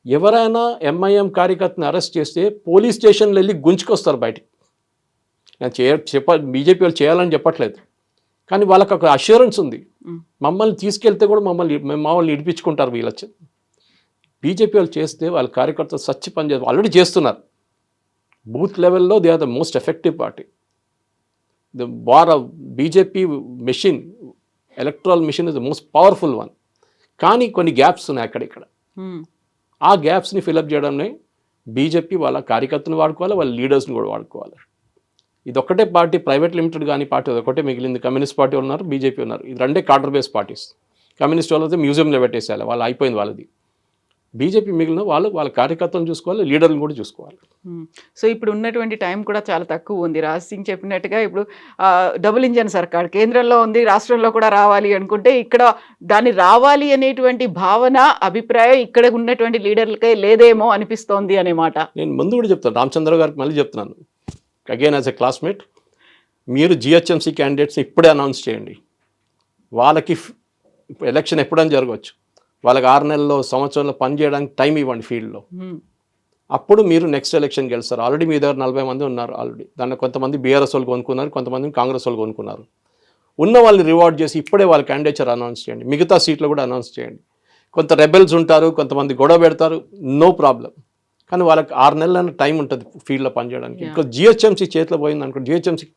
ఎవరైనా ఎంఐఎం కార్యకర్తని అరెస్ట్ చేస్తే పోలీస్ స్టేషన్లో వెళ్ళి గుంజుకొస్తారు బయటికి. నేను బీజేపీ వాళ్ళు చేయాలని చెప్పట్లేదు, కానీ వాళ్ళకి ఒక అష్యూరెన్స్ ఉంది, మమ్మల్ని తీసుకెళ్తే కూడా మమ్మల్ని ఇడిపించుకుంటారు వీళ్ళొచ్చి. బీజేపీ వాళ్ళు చేస్తే వాళ్ళ కార్యకర్తలు సచ్చి పని చేస్తారు, ఆల్రెడీ చేస్తున్నారు. బూత్ లెవెల్లో they are the most effective party. The war of BJP machine, electoral machine is the most powerful one. కానీ కొన్ని గ్యాప్స్ ఉన్నాయి అక్కడిక్కడ. ఆ గ్యాప్స్ని ఫిలప్ చేయడంలో బీజేపీ వాళ్ళ కార్యకర్తను వాడుకోవాలి, వాళ్ళ లీడర్స్ని కూడా వాడుకోవాలి. ఇదొక్కటే పార్టీ, ప్రైవేట్ లిమిటెడ్ కానీ పార్టీ అదొకటే మిగిలింది. కమ్యూనిస్ట్ పార్టీ ఉన్నారు, బీజేపీ ఉన్నారు. ఇది రెండే కార్డర్ బేస్ పార్టీస్. కమ్యూనిస్ట్ వాళ్ళైతే మ్యూజియంలో పెట్టేసేయాలి, వాళ్ళు అయిపోయింది వాళ్ళది. బీజేపీ మిగిలిన వాళ్ళ కార్యకర్తలను చూసుకోవాలి, లీడర్లను కూడా చూసుకోవాలి. సో ఇప్పుడు ఉన్నటువంటి టైం కూడా చాలా తక్కువ ఉంది. రాజ్ సింగ్ చెప్పినట్టుగా ఇప్పుడు డబుల్ ఇంజన్ సర్కార్ కేంద్రంలో ఉంది, రాష్ట్రంలో కూడా రావాలి అనుకుంటే ఇక్కడ దాన్ని రావాలి అనేటువంటి భావన, అభిప్రాయం ఇక్కడ ఉన్నటువంటి లీడర్లకే లేదేమో అనిపిస్తోంది అనే మాట. నేను ముందు కూడా చెప్తాను, రామచంద్ర గారికి మళ్ళీ చెప్తున్నాను, అగైన్ యాజ్ ఎ క్లాస్మేట్, మీరు జిహెచ్ఎంసీ క్యాండిడేట్స్ని ఇప్పుడే అనౌన్స్ చేయండి. వాళ్ళకి ఎలక్షన్ ఎప్పుడైనా జరగవచ్చు, వాళ్ళకి 6 నెలల్లో సంవత్సరంలో పని చేయడానికి టైం ఇవ్వండి ఫీల్డ్లో. అప్పుడు మీరు నెక్స్ట్ ఎలక్షన్ గెలుస్తారు. ఆల్రెడీ మీ దగ్గర 40 మంది ఉన్నారు ఆల్రెడీ. దాన్ని కొంతమంది బీఆర్ఎస్ వాళ్ళు కొనుక్కున్నారు, కొంతమంది కాంగ్రెస్ వాళ్ళు కొనుక్కున్నారు. ఉన్న వాళ్ళని రివార్డ్ చేసి ఇప్పుడే వాళ్ళ క్యాండిడేచర్ అనౌన్స్ చేయండి, మిగతా సీట్లు కూడా అనౌన్స్ చేయండి. కొంత రెబెల్స్ ఉంటారు, కొంతమంది గొడవ పెడతారు, నో ప్రాబ్లం. కానీ వాళ్ళకి 6 నెలలైనా టైం ఉంటుంది ఫీల్డ్లో పనిచేయడానికి. ఇంకా జిహెచ్ఎంసీ చేతిలో పోయింది అనుకో, జిహెచ్ఎంసీ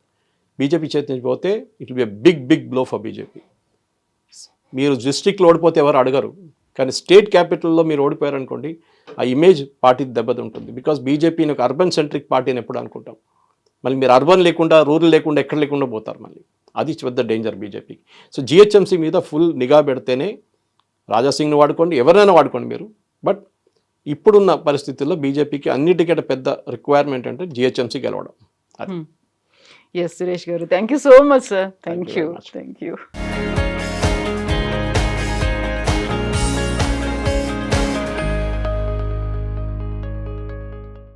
బీజేపీ చేతి నుంచి పోతే it will be a big blow for BJP. మీరు డిస్ట్రిక్ట్లో ఓడిపోతే ఎవరు అడగరు, కానీ స్టేట్ క్యాపిటల్లో మీరు ఓడిపోయారనుకోండి, ఆ ఇమేజ్ పార్టీ దెబ్బతింటుంది. బికాస్ బీజేపీని ఒక అర్బన్ సెంట్రిక్ పార్టీని ఎప్పుడు అనుకుంటాం, మళ్ళీ మీరు అర్బన్ లేకుండా, రూరల్ లేకుండా, ఎక్కడ లేకుండా పోతారు మళ్ళీ. అది పెద్ద డేంజర్ బీజేపీకి. సో జిహెచ్ఎంసీ మీద ఫుల్ నిఘా పెడితేనే, రాజాసింగ్ని వాడుకోండి, ఎవరైనా వాడుకోండి మీరు. బట్ ఇప్పుడున్న పరిస్థితుల్లో బీజేపీకి అన్నిటికంటే పెద్ద రిక్వైర్మెంట్ అంటే జిహెచ్ఎంసీ గెలవడం. ఎస్ సురేష్ గారు, thank you so much sir. Thank you.